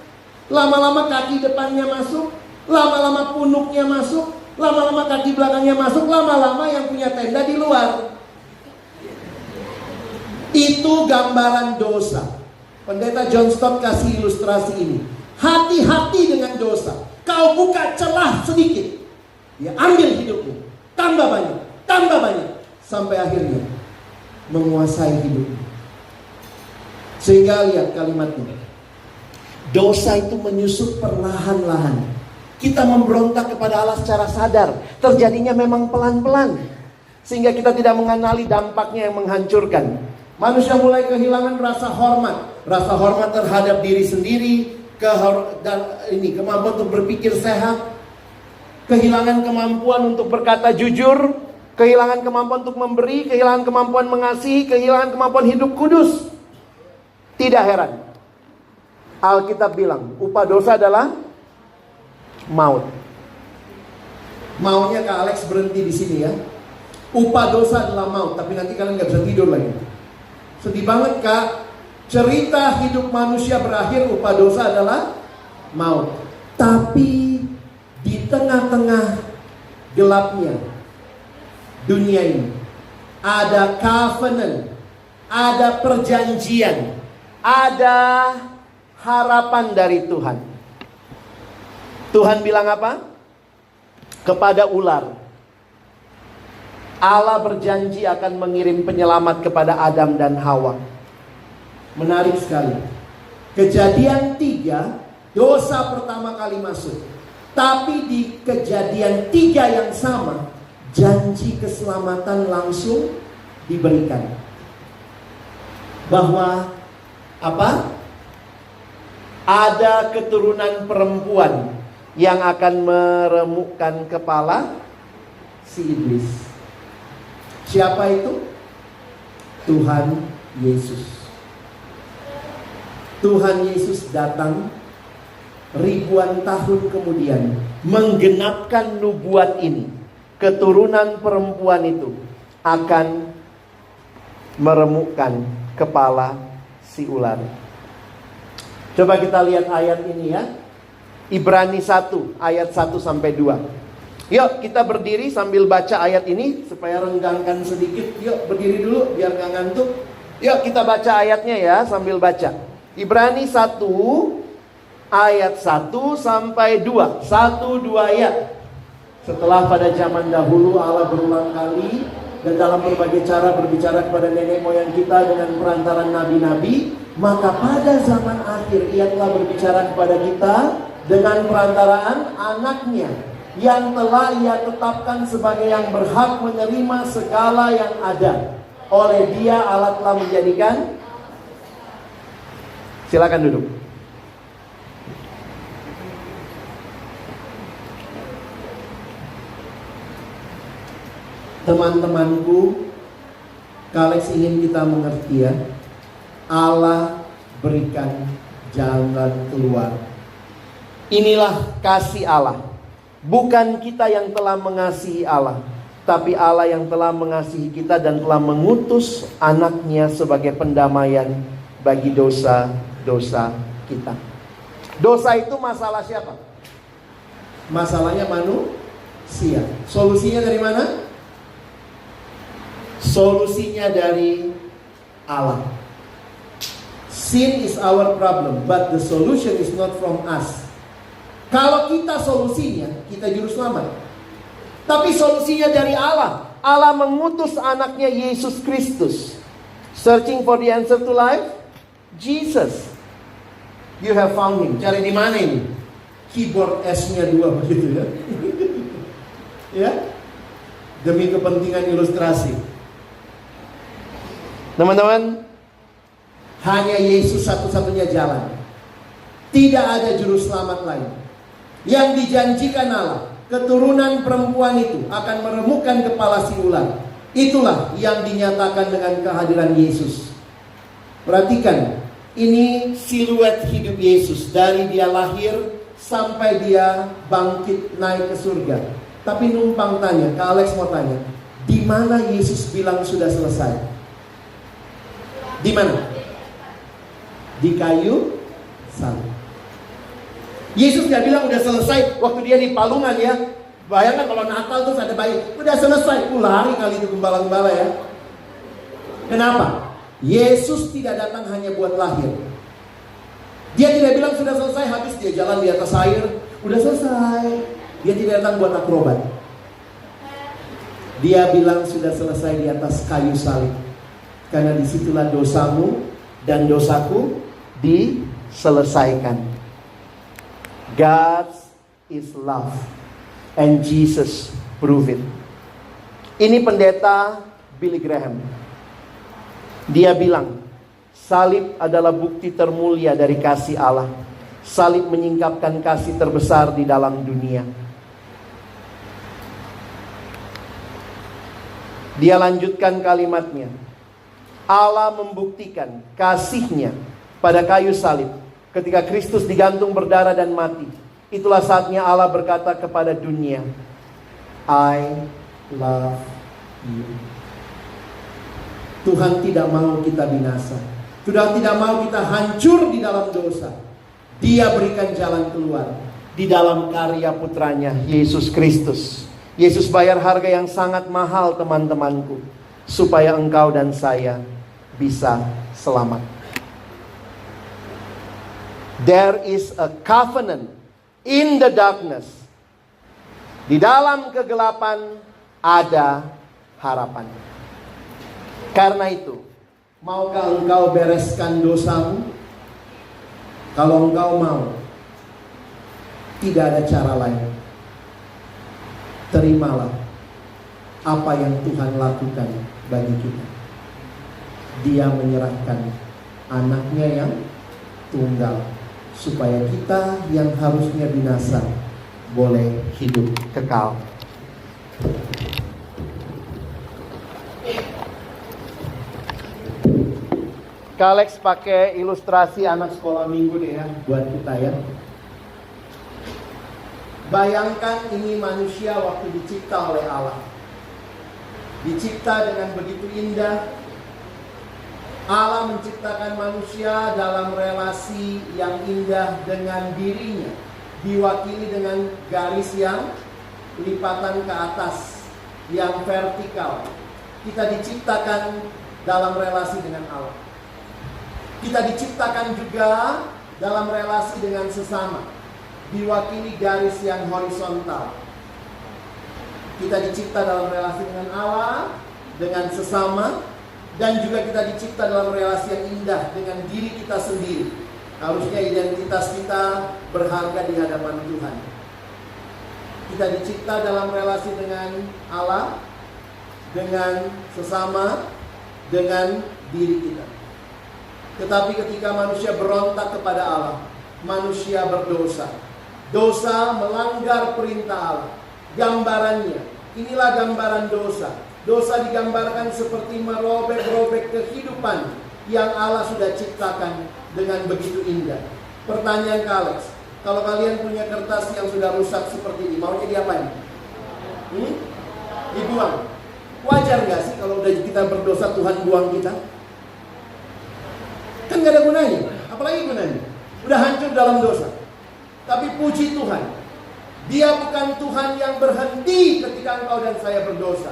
lama-lama kaki depannya masuk, lama-lama punuknya masuk, lama-lama kaki belakangnya masuk, lama-lama yang punya tenda di luar. Itu gambaran dosa. Pendeta John Stott kasih ilustrasi ini. Hati-hati dengan dosa. Kau buka celah sedikit, ya ambil hidupmu, tambah banyak, sampai akhirnya menguasai hidupmu. Sehingga lihat kalimatnya, dosa itu menyusup perlahan-lahan. Kita memberontak kepada Allah secara sadar, terjadinya memang pelan-pelan, sehingga kita tidak mengenali dampaknya yang menghancurkan. Manusia mulai kehilangan rasa hormat. Rasa hormat terhadap diri sendiri, kemampuan untuk berpikir sehat, kehilangan kemampuan untuk berkata jujur, kehilangan kemampuan untuk memberi, kehilangan kemampuan mengasihi, kehilangan kemampuan hidup kudus. Tidak heran, Alkitab bilang upah dosa adalah maut. Maunya Kak Alex berhenti di sini ya. Upah dosa adalah maut, tapi nanti kalian gak bisa tidur lagi. Sedih banget Kak. Cerita hidup manusia berakhir, upah dosa adalah maut. Tapi di tengah-tengah gelapnya dunia ini ada covenant, ada perjanjian, ada harapan dari Tuhan. Tuhan bilang apa? Kepada ular, Allah berjanji akan mengirim penyelamat kepada Adam dan Hawa. Menarik sekali. Kejadian 3, dosa pertama kali masuk. Tapi di kejadian 3 yang sama, janji keselamatan langsung diberikan. Bahwa apa? Ada keturunan perempuan yang akan meremukkan kepala si iblis. Siapa itu? Tuhan Yesus. Tuhan Yesus datang ribuan tahun kemudian menggenapkan nubuat ini. Keturunan perempuan itu akan meremukkan kepala si ular. Coba kita lihat ayat ini ya. Ibrani 1 ayat 1 sampai 2. Yuk kita berdiri sambil baca ayat ini supaya renggangkan sedikit. Yuk berdiri dulu biar gak ngantuk. Yuk kita baca ayatnya ya sambil baca. Ibrani 1 ayat 1 sampai 2. 1-2 ayat. Setelah pada zaman dahulu Allah berulang kali dan dalam berbagai cara berbicara kepada nenek moyang kita dengan perantaran nabi-nabi, maka pada zaman akhir Ia telah berbicara kepada kita dengan perantaraan anaknya yang telah Ia tetapkan sebagai yang berhak menerima segala yang ada. Oleh Dia Allah telah menjadikan. Silakan duduk. Teman-temanku, Kalex ingin kita mengerti ya, Allah berikan jalan keluar. Inilah kasih Allah. Bukan kita yang telah mengasihi Allah, tapi Allah yang telah mengasihi kita dan telah mengutus anaknya sebagai pendamaian bagi dosa-dosa kita. Dosa itu masalah siapa? Masalahnya manusia. Solusinya dari mana? Solusinya dari Allah. Sin is our problem, but the solution is not from us. Kalau kita solusinya, kita juru selamat. Tapi solusinya dari Allah. Allah mengutus anaknya Yesus Kristus. Searching for the answer to life? Jesus. You have found him. Cari di mana ini? Keyboard S-nya 2 begitu ya. Ya. Demi kepentingan ilustrasi. Teman-teman, hanya Yesus satu-satunya jalan. Tidak ada juru selamat lain. Yang dijanjikan Allah, keturunan perempuan itu akan meremukkan kepala si ular. Itulah yang dinyatakan dengan kehadiran Yesus. Perhatikan, ini siluet hidup Yesus dari Dia lahir sampai Dia bangkit naik ke surga. Tapi numpang tanya, Kak Alex mau tanya, di mana Yesus bilang sudah selesai? Di mana? Di kayu salib. Yesus gak bilang udah selesai waktu Dia di palungan ya. Bayangkan kalau Natal terus ada bayi, udah selesai, lari kali itu gembala-gembala ya. Kenapa? Yesus tidak datang hanya buat lahir. Dia tidak bilang sudah selesai, habis Dia jalan di atas air, udah selesai. Dia tidak datang buat akrobat. Dia bilang sudah selesai di atas kayu salib. Karena disitulah dosamu dan dosaku diselesaikan. God is love, and Jesus prove it. Ini pendeta Billy Graham. Dia bilang, salib adalah bukti termulia dari kasih Allah. Salib menyingkapkan kasih terbesar di dalam dunia. Dia lanjutkan kalimatnya. Allah membuktikan kasih-Nya pada kayu salib ketika Kristus digantung berdarah dan mati. Itulah saatnya Allah berkata kepada dunia, I love you. Tuhan tidak mau kita binasa. Tuhan tidak mau kita hancur di dalam dosa. Dia berikan jalan keluar di dalam karya putranya Yesus Kristus. Yesus bayar harga yang sangat mahal, teman-temanku, supaya engkau dan saya bisa selamat. There is a covenant in the darkness. Di dalam kegelapan ada harapan. Karena itu, maukah engkau bereskan dosamu? Kalau engkau mau, tidak ada cara lain. Terimalah apa yang Tuhan lakukan bagi kita. Dia menyerahkan anaknya yang tunggal, supaya kita yang harusnya binasa boleh hidup kekal. Kalex pakai ilustrasi anak sekolah minggu deh ya, buat kita ya. Bayangkan ini manusia waktu dicipta oleh Allah. Dicipta dengan begitu indah. Allah menciptakan manusia dalam relasi yang indah dengan dirinya. Diwakili dengan garis yang lipatan ke atas, yang vertikal. Kita diciptakan dalam relasi dengan Allah. Kita diciptakan juga dalam relasi dengan sesama, diwakili garis yang horizontal. Kita dicipta dalam relasi dengan Allah, dengan sesama, dan juga kita dicipta dalam relasi yang indah dengan diri kita sendiri. Harusnya identitas kita berharga di hadapan Tuhan. Kita dicipta dalam relasi dengan Allah, dengan sesama, dengan diri kita. Tetapi ketika manusia berontak kepada Allah, manusia berdosa. Dosa melanggar perintah Allah. Gambarannya, inilah gambaran dosa. Dosa digambarkan seperti merobek-robek kehidupan yang Allah sudah ciptakan dengan begitu indah. Pertanyaan Kalex, kalau kalian punya kertas yang sudah rusak seperti ini, maunya diapain? Dibuang. Wajar gak sih kalau udah kita berdosa Tuhan buang kita? Kan gak ada gunanya. Apalagi gunanya? Udah hancur dalam dosa. Tapi puji Tuhan, Dia bukan Tuhan yang berhenti ketika engkau dan saya berdosa.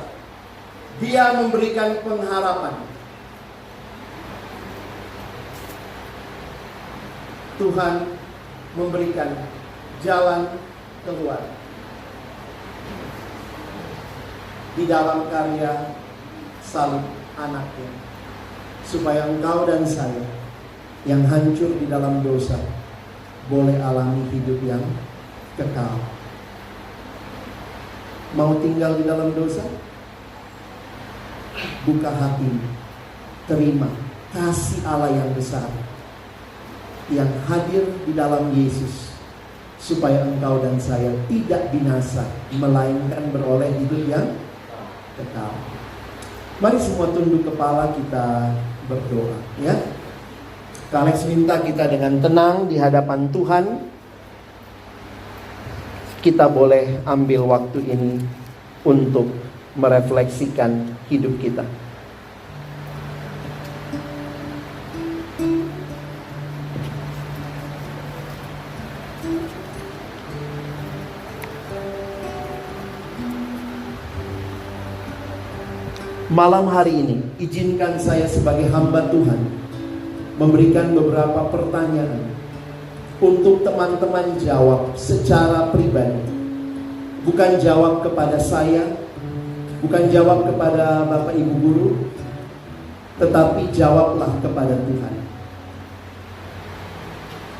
Dia memberikan pengharapan. Tuhan memberikan jalan keluar di dalam karya salib anaknya, supaya engkau dan saya yang hancur di dalam dosa boleh alami hidup yang kekal. Mau tinggal di dalam dosa? Buka hatimu, terima kasih Allah yang besar yang hadir di dalam Yesus, supaya engkau dan saya tidak binasa, melainkan beroleh hidup yang kekal. Mari semua tunduk kepala, kita berdoa ya. Kalex minta kita dengan tenang di hadapan Tuhan, kita boleh ambil waktu ini untuk merefleksikan hidup kita. Malam hari ini, izinkan saya sebagai hamba Tuhan memberikan beberapa pertanyaan untuk teman-teman jawab secara pribadi. Bukan jawab kepada saya, bukan jawab kepada Bapak Ibu Guru, tetapi jawablah kepada Tuhan.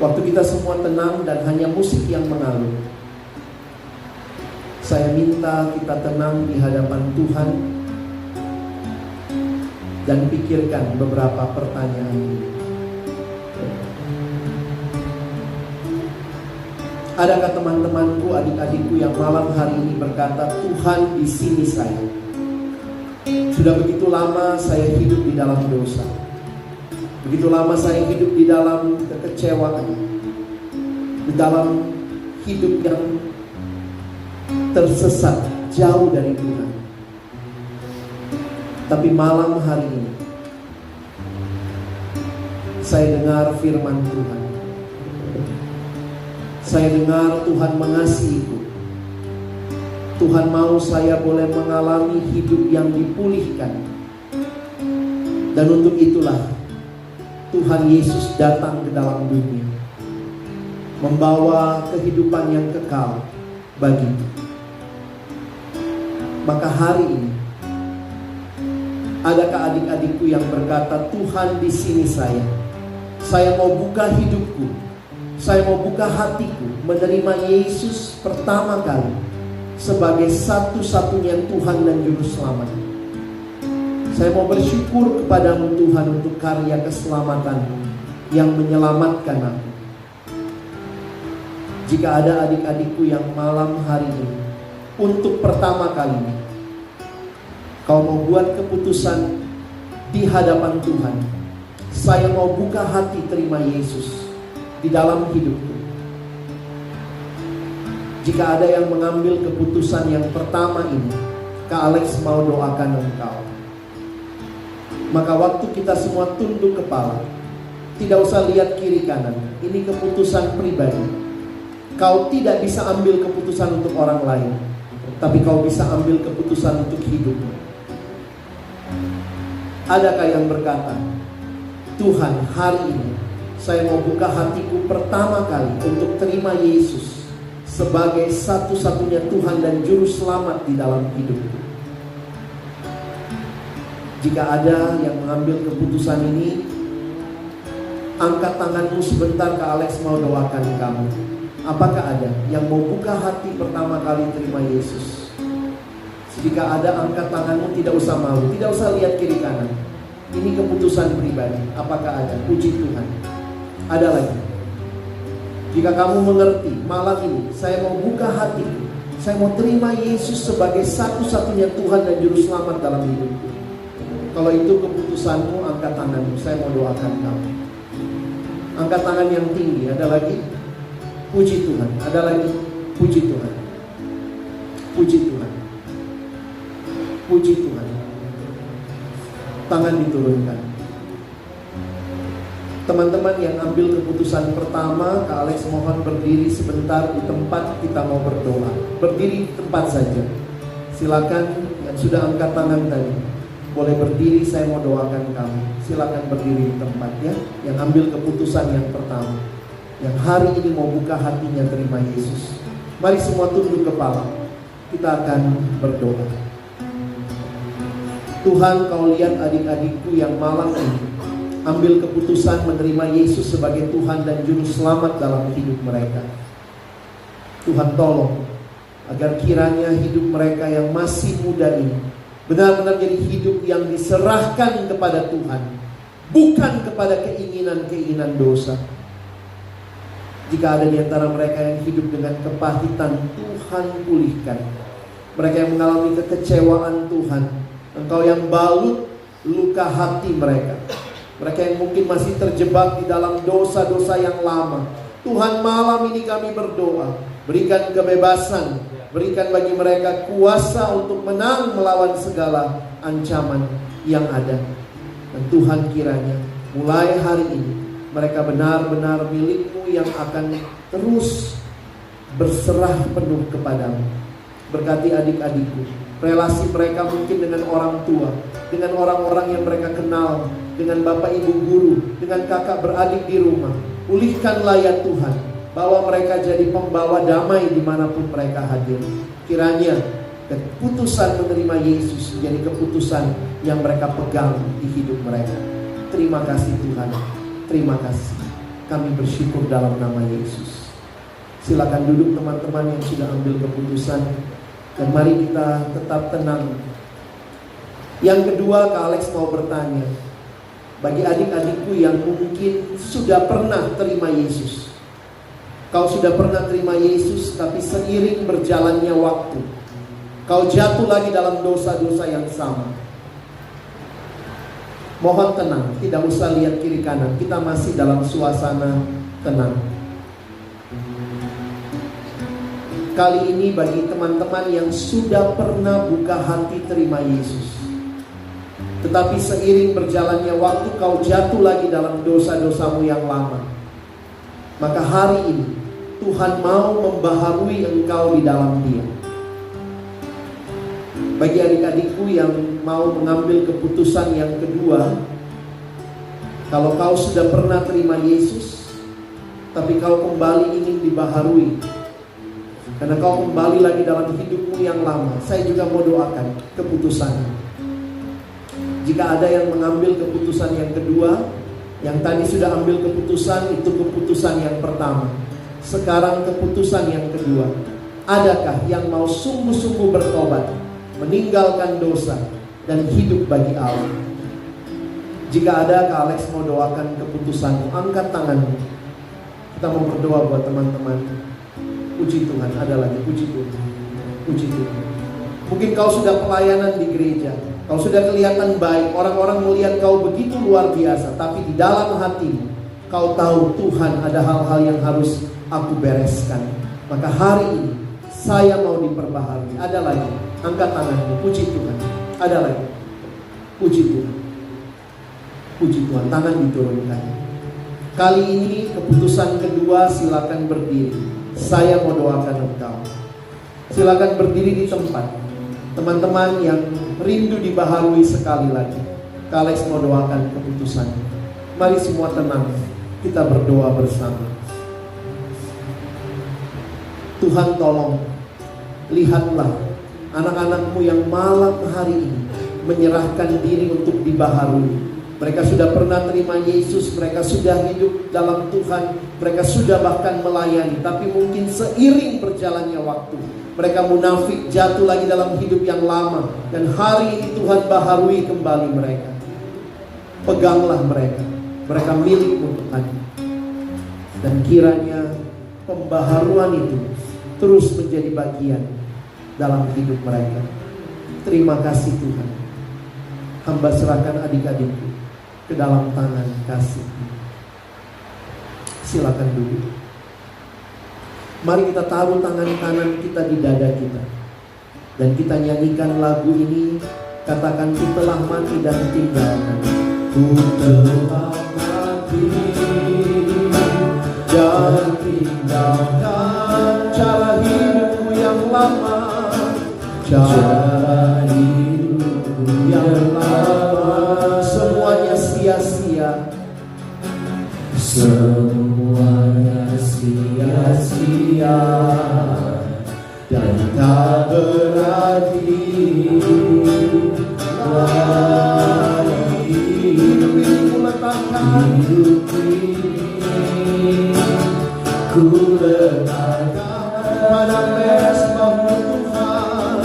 Waktu kita semua tenang dan hanya musik yang mengalun, saya minta kita tenang di hadapan Tuhan. dan pikirkan beberapa pertanyaan ini. Adakah teman-temanku, adik-adikku yang malam hari ini berkata, Tuhan, di sini saya. Sudah begitu lama saya hidup di dalam dosa. Begitu lama saya hidup di dalam kekecewaan, di dalam hidup yang tersesat, jauh dari Tuhan. Tapi malam hari ini saya dengar firman Tuhan. Saya dengar Tuhan mengasihiku. Tuhan mau saya boleh mengalami hidup yang dipulihkan. Dan untuk itulah Tuhan Yesus datang ke dalam dunia, membawa kehidupan yang kekal bagimu. Maka hari ini, adakah adik-adikku yang berkata, Tuhan, di sini saya. Saya mau buka hidupku, saya mau buka hatiku, menerima Yesus pertama kali sebagai satu-satunya Tuhan dan Juru Selamat. Saya mau bersyukur kepadamu Tuhan untuk karya keselamatan yang menyelamatkan aku. Jika ada adik-adikku yang malam hari ini untuk pertama kalinya kau mau buat keputusan di hadapan Tuhan, saya mau buka hati terima Yesus di dalam hidupku. Jika ada yang mengambil keputusan yang pertama ini, Kak Alex mau doakan engkau. Maka waktu kita semua tunduk kepala, tidak usah lihat kiri kanan. Ini keputusan pribadi. Kau tidak bisa ambil keputusan untuk orang lain, tapi kau bisa ambil keputusan untuk hidupmu. Adakah yang berkata, Tuhan, hari ini saya mau buka hatiku pertama kali untuk terima Yesus sebagai satu-satunya Tuhan dan Juru Selamat di dalam hidupku. Jika ada yang mengambil keputusan ini, angkat tanganmu sebentar, Kak Alex mau doakan kamu. Apakah ada yang mau buka hati pertama kali terima Yesus? Jika ada, angkat tanganmu, tidak usah malu, tidak usah lihat kiri kanan. Ini keputusan pribadi. Apakah ada? Puji Tuhan. Ada lagi. Jika kamu mengerti, malam ini saya mau buka hati, saya mau terima Yesus sebagai satu-satunya Tuhan dan Juru Selamat dalam hidupku. Kalau itu keputusanmu, angkat tanganmu, saya mau doakan kamu. Angkat tangan yang tinggi. Ada lagi? Puji Tuhan. Ada lagi? Puji Tuhan. Puji Tuhan. Puji Tuhan. Tangan diturunkan. Teman-teman yang ambil keputusan pertama, Kak Alex mohon berdiri sebentar di tempat kita mau berdoa. Berdiri di tempat saja. Silakan yang sudah angkat tangan tadi, boleh berdiri, saya mau doakan kamu. Silakan berdiri di tempat ya. Yang ambil keputusan yang pertama, yang hari ini mau buka hatinya terima Yesus. Mari semua tunduk kepala. Kita akan berdoa. Tuhan, kau lihat adik-adikku yang malam ini ambil keputusan menerima Yesus sebagai Tuhan dan Juru Selamat dalam hidup mereka. Tuhan, tolong agar kiranya hidup mereka yang masih muda ini benar-benar jadi hidup yang diserahkan kepada Tuhan, bukan kepada keinginan-keinginan dosa. Jika ada di antara mereka yang hidup dengan kepahitan, Tuhan pulihkan. Mereka yang mengalami kekecewaan, Tuhan, Engkau yang balut luka hati mereka. Mereka yang mungkin masih terjebak di dalam dosa-dosa yang lama, Tuhan, malam ini kami berdoa, berikan kebebasan, berikan bagi mereka kuasa untuk menang melawan segala ancaman yang ada. Dan Tuhan, kiranya mulai hari ini mereka benar-benar milik-Mu yang akan terus berserah penuh kepadamu. Berkati adik-adikku, relasi mereka mungkin dengan orang tua, dengan orang-orang yang mereka kenal, dengan bapak ibu guru, dengan kakak beradik di rumah. Pulihkanlah ya Tuhan, bahwa mereka jadi pembawa damai dimanapun mereka hadir. Kiranya keputusan menerima Yesus menjadi keputusan yang mereka pegang di hidup mereka. Terima kasih Tuhan, terima kasih. Kami bersyukur dalam nama Yesus. Silakan duduk teman-teman yang sudah ambil keputusan. Dan mari kita tetap tenang Yang kedua, Kak Alex mau bertanya, bagi adik-adikku yang mungkin sudah pernah terima Yesus. Kau sudah pernah terima Yesus, tapi seiring berjalannya waktu, kau jatuh lagi dalam dosa-dosa yang sama. Mohon tenang, tidak usah lihat kiri kanan, kita masih dalam suasana tenang. Kali ini bagi teman-teman yang sudah pernah buka hati terima Yesus, tetapi seiring berjalannya waktu kau jatuh lagi dalam dosa-dosamu yang lama, maka hari ini Tuhan mau membaharui engkau di dalam Dia. Bagi adik-adikku yang mau mengambil keputusan yang kedua, kalau kau sudah pernah terima Yesus, tapi kau kembali ingin dibaharui, karena kau kembali lagi dalam hidupmu yang lama, saya juga mau doakan keputusannya. Jika ada yang mengambil keputusan yang kedua, yang tadi sudah ambil keputusan, itu keputusan yang pertama. Sekarang keputusan yang kedua. Adakah yang mau sungguh-sungguh bertobat, meninggalkan dosa, dan hidup bagi Allah? Jika ada, Kak Alex mau doakan keputusanmu. Angkat tanganmu. Kita mau berdoa buat teman-teman. Puji Tuhan, ada lagi. Puji Tuhan. Puji Tuhan. Mungkin kau sudah pelayanan di gereja, kau sudah kelihatan baik, orang-orang melihat kau begitu luar biasa, tapi di dalam hatimu kau tahu, Tuhan, ada hal-hal yang harus aku bereskan. Maka hari ini saya mau diperbaharui. Ada lagi, angkat tanganmu. Puji Tuhan. Ada lagi. Puji Tuhan. Puji Tuhan. Tangan diturunkan. Kali ini keputusan kedua, silakan berdiri. Saya mau doakan engkau. Silakan berdiri di tempat. Teman-teman yang rindu dibaharui sekali lagi, Kak Alex mau doakan keputusan. Mari semua tenang, kita berdoa bersama. Tuhan tolong, lihatlah anak-anakmu yang malam hari ini menyerahkan diri untuk dibaharui. Mereka sudah pernah terima Yesus, mereka sudah hidup dalam Tuhan, mereka sudah bahkan melayani, tapi mungkin seiring berjalannya waktu, mereka munafik, jatuh lagi dalam hidup yang lama. Dan hari ini Tuhan baharui kembali mereka. Peganglah mereka. Mereka milikmu Tuhan. Dan kiranya pembaharuan itu terus menjadi bagian dalam hidup mereka. Terima kasih Tuhan. Hamba serahkan adik-adikku ke dalam tangan kasih. Silakan duduk. Mari kita taruh tangan kanan kita di dada kita, dan kita nyanyikan lagu ini. Katakan, ku telah mati dan tinggalkan. Ku telah mati dan tinggalkan cara hidupku yang lama, cara hidupku yang lama. Semuanya sia-sia, semuanya sia-sia dan tak berarti lagi. Hidup ini ku letakkan, hidup ini ku letakkan pada mesbah-Mu Tuhan,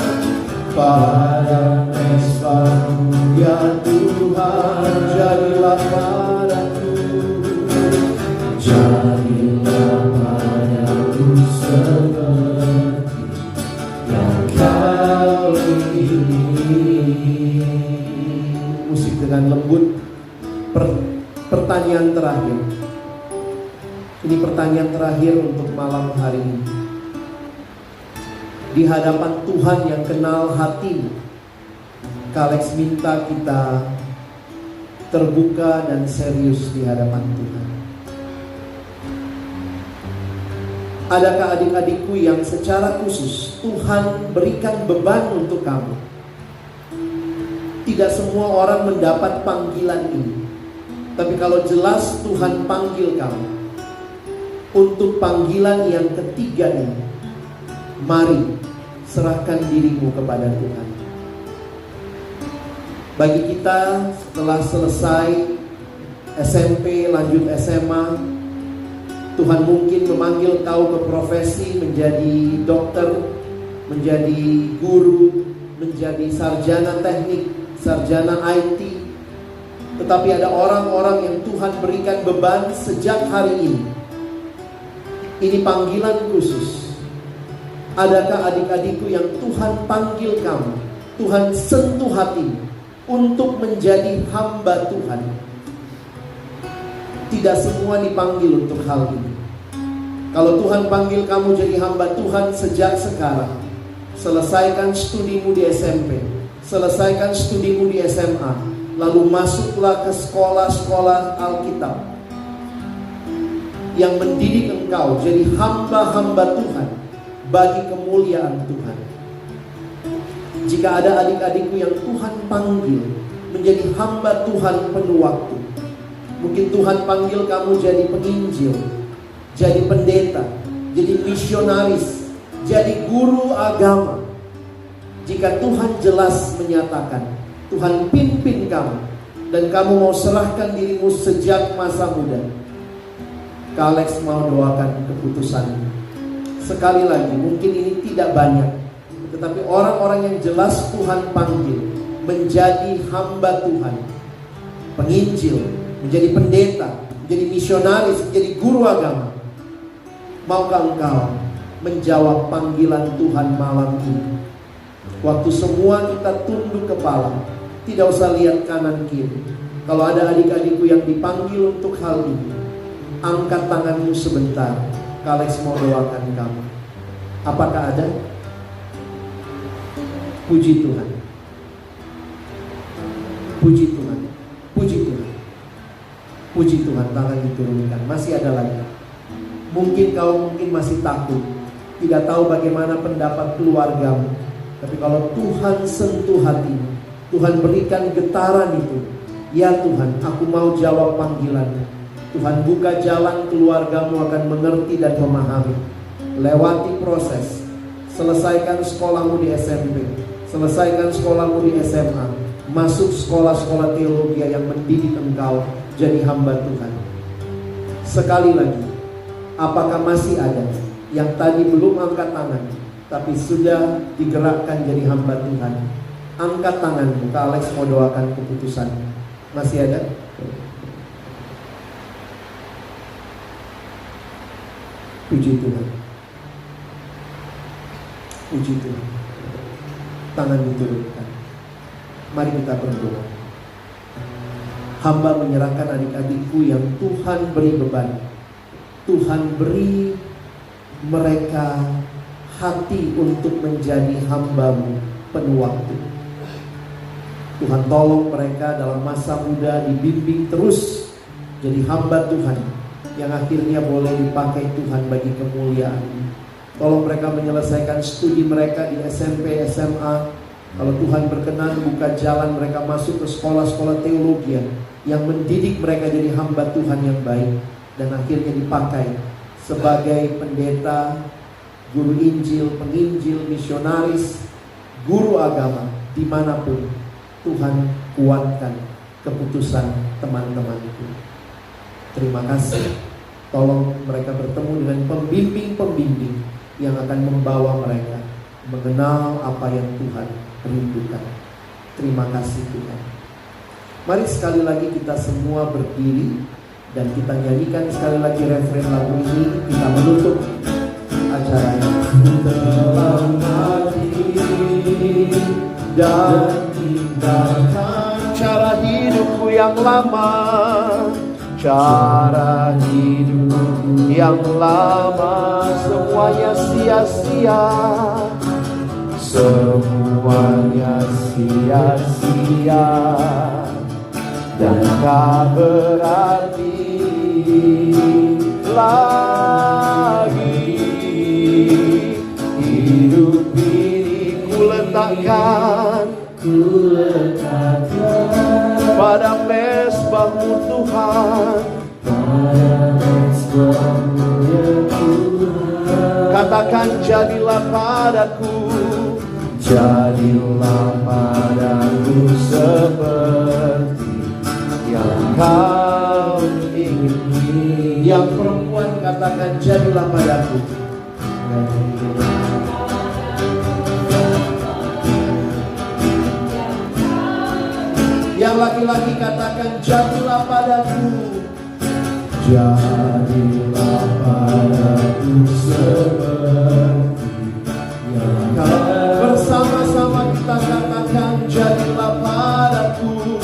pada mesbah-Mu ya Tuhan. Jadilah padaku, jadilah padaku seperti yang Kau ingini. Musik dengan lembut. Pertanyaan terakhir. Ini pertanyaan terakhir untuk malam hari ini. Di hadapan Tuhan yang kenal hatimu, Kak Alex minta kita terbuka dan serius di hadapan Tuhan. Adakah adik-adikku yang secara khusus Tuhan berikan beban untuk kamu? Tidak semua orang mendapat panggilan ini, tapi kalau jelas Tuhan panggil kamu untuk panggilan yang ketiga ini, mari serahkan dirimu kepada Tuhan. Bagi kita setelah selesai SMP, lanjut SMA, Tuhan mungkin memanggil kau ke profesi menjadi dokter, menjadi guru, menjadi sarjana teknik, sarjana IT. Tetapi ada orang-orang yang Tuhan berikan beban sejak hari ini. Ini panggilan khusus. Adakah adik-adikku yang Tuhan panggil kamu, Tuhan sentuh hati untuk menjadi hamba Tuhan? Tidak semua dipanggil untuk hal ini. Kalau Tuhan panggil kamu jadi hamba Tuhan sejak sekarang, selesaikan studimu di SMP, selesaikan studimu di SMA, lalu masuklah ke sekolah-sekolah Alkitab yang mendidik engkau jadi hamba-hamba Tuhan bagi kemuliaan Tuhan. Jika ada adik-adikku yang Tuhan panggil menjadi hamba Tuhan penuh waktu, mungkin Tuhan panggil kamu jadi penginjil, jadi pendeta, jadi misionaris, jadi guru agama. Jika Tuhan jelas menyatakan, Tuhan pimpin kamu, dan kamu mau serahkan dirimu sejak masa muda, Kak Alex mau doakan keputusanmu. Sekali lagi, mungkin ini tidak banyak, tetapi orang-orang yang jelas Tuhan panggil menjadi hamba Tuhan, penginjil, menjadi pendeta, menjadi misionaris, menjadi guru agama. Maukah engkau menjawab panggilan Tuhan malam ini? Waktu semua kita tunduk kepala, tidak usah lihat kanan kiri. Kalau ada adik-adikku yang dipanggil untuk hal ini, angkat tanganmu sebentar. Kak Alex mau doakan kamu. Apakah ada? Puji Tuhan. Puji Tuhan. Puji Tuhan. Puji Tuhan, tangan diturunkan. Masih ada lagi. Mungkin kau masih takut, tidak tahu bagaimana pendapat keluargamu. Tapi kalau Tuhan sentuh hatimu, Tuhan berikan getaran itu, ya Tuhan, aku mau jawab panggilanmu. Tuhan buka jalan, keluargamu akan mengerti dan memahami. Lewati proses. Selesaikan sekolahmu di SMP, selesaikan sekolahmu di SMA, masuk sekolah-sekolah teologi yang mendidik engkau jadi hamba Tuhan. Sekali lagi, apakah masih ada yang tadi belum angkat tangan, tapi sudah digerakkan jadi hamba Tuhan? Angkat tanganmu, Kak Alex mau doakan keputusan. Masih ada? Puji Tuhan. Puji Tuhan. Tangan diturunkan. Mari kita berdoa. Hamba menyerahkan adik-adikku yang Tuhan beri beban. Tuhan beri mereka hati untuk menjadi hamba-Mu penuh waktu. Tuhan tolong mereka dalam masa muda dibimbing terus jadi hamba Tuhan yang akhirnya boleh dipakai Tuhan bagi kemuliaan. Tolong mereka menyelesaikan studi mereka di SMP, SMA. Kalau Tuhan berkenan, buka jalan mereka masuk ke sekolah-sekolah teologi yang mendidik mereka jadi hamba Tuhan yang baik, dan akhirnya dipakai sebagai pendeta, guru Injil, penginjil, misionaris, guru agama. Dimanapun Tuhan kuatkan keputusan teman-teman itu. Terima kasih. Tolong mereka bertemu dengan pembimbing-pembimbing yang akan membawa mereka mengenal apa yang Tuhan rindukan. Terima kasih Tuhan. Mari sekali lagi kita semua berdiri dan kita nyanyikan sekali lagi refren lagu ini. Kita menutup acara ini. Telah mati dan tinggalkan cara hidupku yang lama, cara hidup yang lama, semuanya sia-sia, semuanya sia-sia, dan tak berarti lagi. Hidup ini kuletakkan pada mezbah-Mu Tuhan. Katakan jadilah padaku, jadilah padaku seperti yang Kau ingin. Yang perempuan katakan jadilah padaku. Yang laki-laki katakan, jadilah padaku. Jadilah padaku seperti yang bersama-sama kita katakan, jadilah padaku.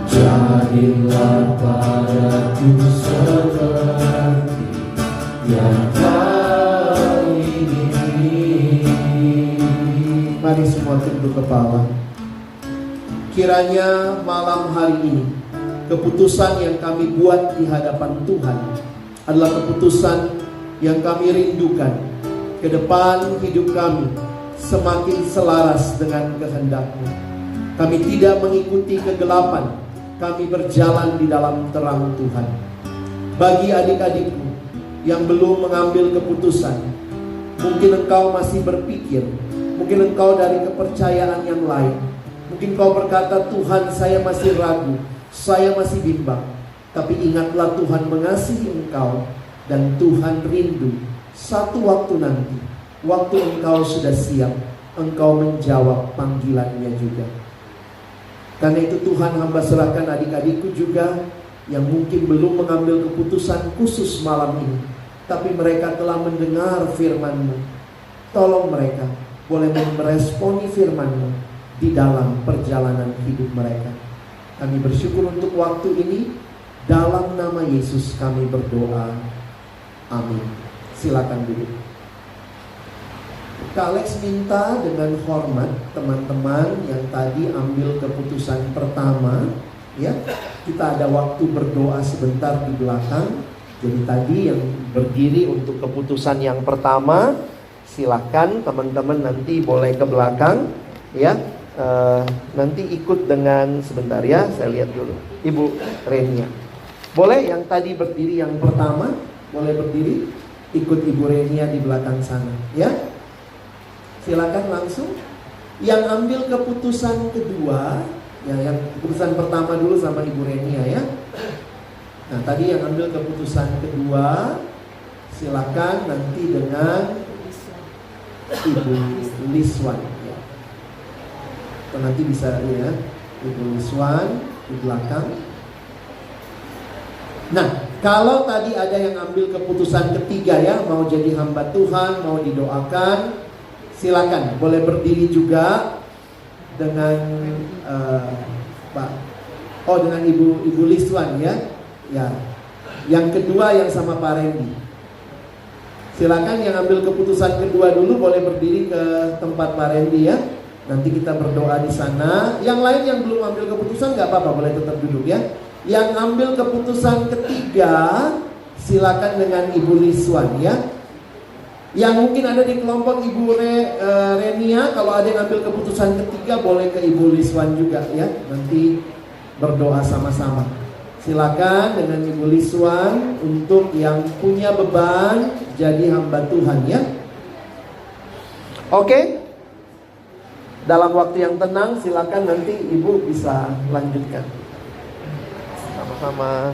Jadilah padaku seperti yang kau ingini. Mari semua tunduk kepala. Kiranya malam hari ini keputusan yang kami buat di hadapan Tuhan adalah keputusan yang kami rindukan. Ke depan hidup kami semakin selaras dengan kehendak-Mu. Kami tidak mengikuti kegelapan, kami berjalan di dalam terang Tuhan. Bagi adik-adikku yang belum mengambil keputusan, mungkin engkau masih berpikir, mungkin engkau dari kepercayaan yang lain, mungkin kau berkata, Tuhan, saya masih ragu, saya masih bimbang. Tapi ingatlah, Tuhan mengasihi engkau, dan Tuhan rindu satu waktu nanti, waktu engkau sudah siap, engkau menjawab panggilannya juga. Karena itu Tuhan, hamba serahkan adik-adikku juga yang mungkin belum mengambil keputusan khusus malam ini, tapi mereka telah mendengar firman-Mu. Tolong mereka boleh meresponi firman-Mu di dalam perjalanan hidup mereka. Kami bersyukur untuk waktu ini. Dalam nama Yesus kami berdoa. Amin. Silakan duduk. Kak Alex minta dengan hormat teman-teman yang tadi ambil keputusan pertama, ya, kita ada waktu berdoa sebentar di belakang. Jadi tadi yang berdiri untuk keputusan yang pertama, silakan teman-teman nanti boleh ke belakang, ya. Nanti ikut dengan, sebentar ya, saya lihat dulu, Ibu Renia. Boleh yang tadi berdiri yang pertama, boleh berdiri, ikut Ibu Renia di belakang sana, ya. Silakan langsung. Yang ambil keputusan kedua, ya, yang keputusan pertama dulu sama Ibu Renia, ya. Nah, tadi yang ambil keputusan kedua, silakan nanti dengan Ibu Liswan, ya. Atau nanti bisa, ya, Ibu Liswan di belakang. Nah, kalau tadi ada yang ambil keputusan ketiga, ya, mau jadi hamba Tuhan, mau didoakan, silakan boleh berdiri juga dengan dengan Ibu Liswan, ya. Ya. Yang kedua yang sama Pak Randy. Silakan yang ambil keputusan kedua dulu boleh berdiri ke tempat Pak Randy, ya. Nanti kita berdoa di sana. Yang lain yang belum ambil keputusan nggak apa-apa, boleh tetap duduk, ya. Yang ambil keputusan ketiga, silakan dengan Ibu Liswan, ya. Yang mungkin ada di kelompok Ibu Renia, kalau ada yang ambil keputusan ketiga boleh ke Ibu Liswan juga, ya. Nanti berdoa sama-sama. Silakan dengan Ibu Liswan untuk yang punya beban jadi hamba Tuhan, ya. Oke. Dalam waktu yang tenang silakan nanti Ibu bisa lanjutkan. Sama-sama.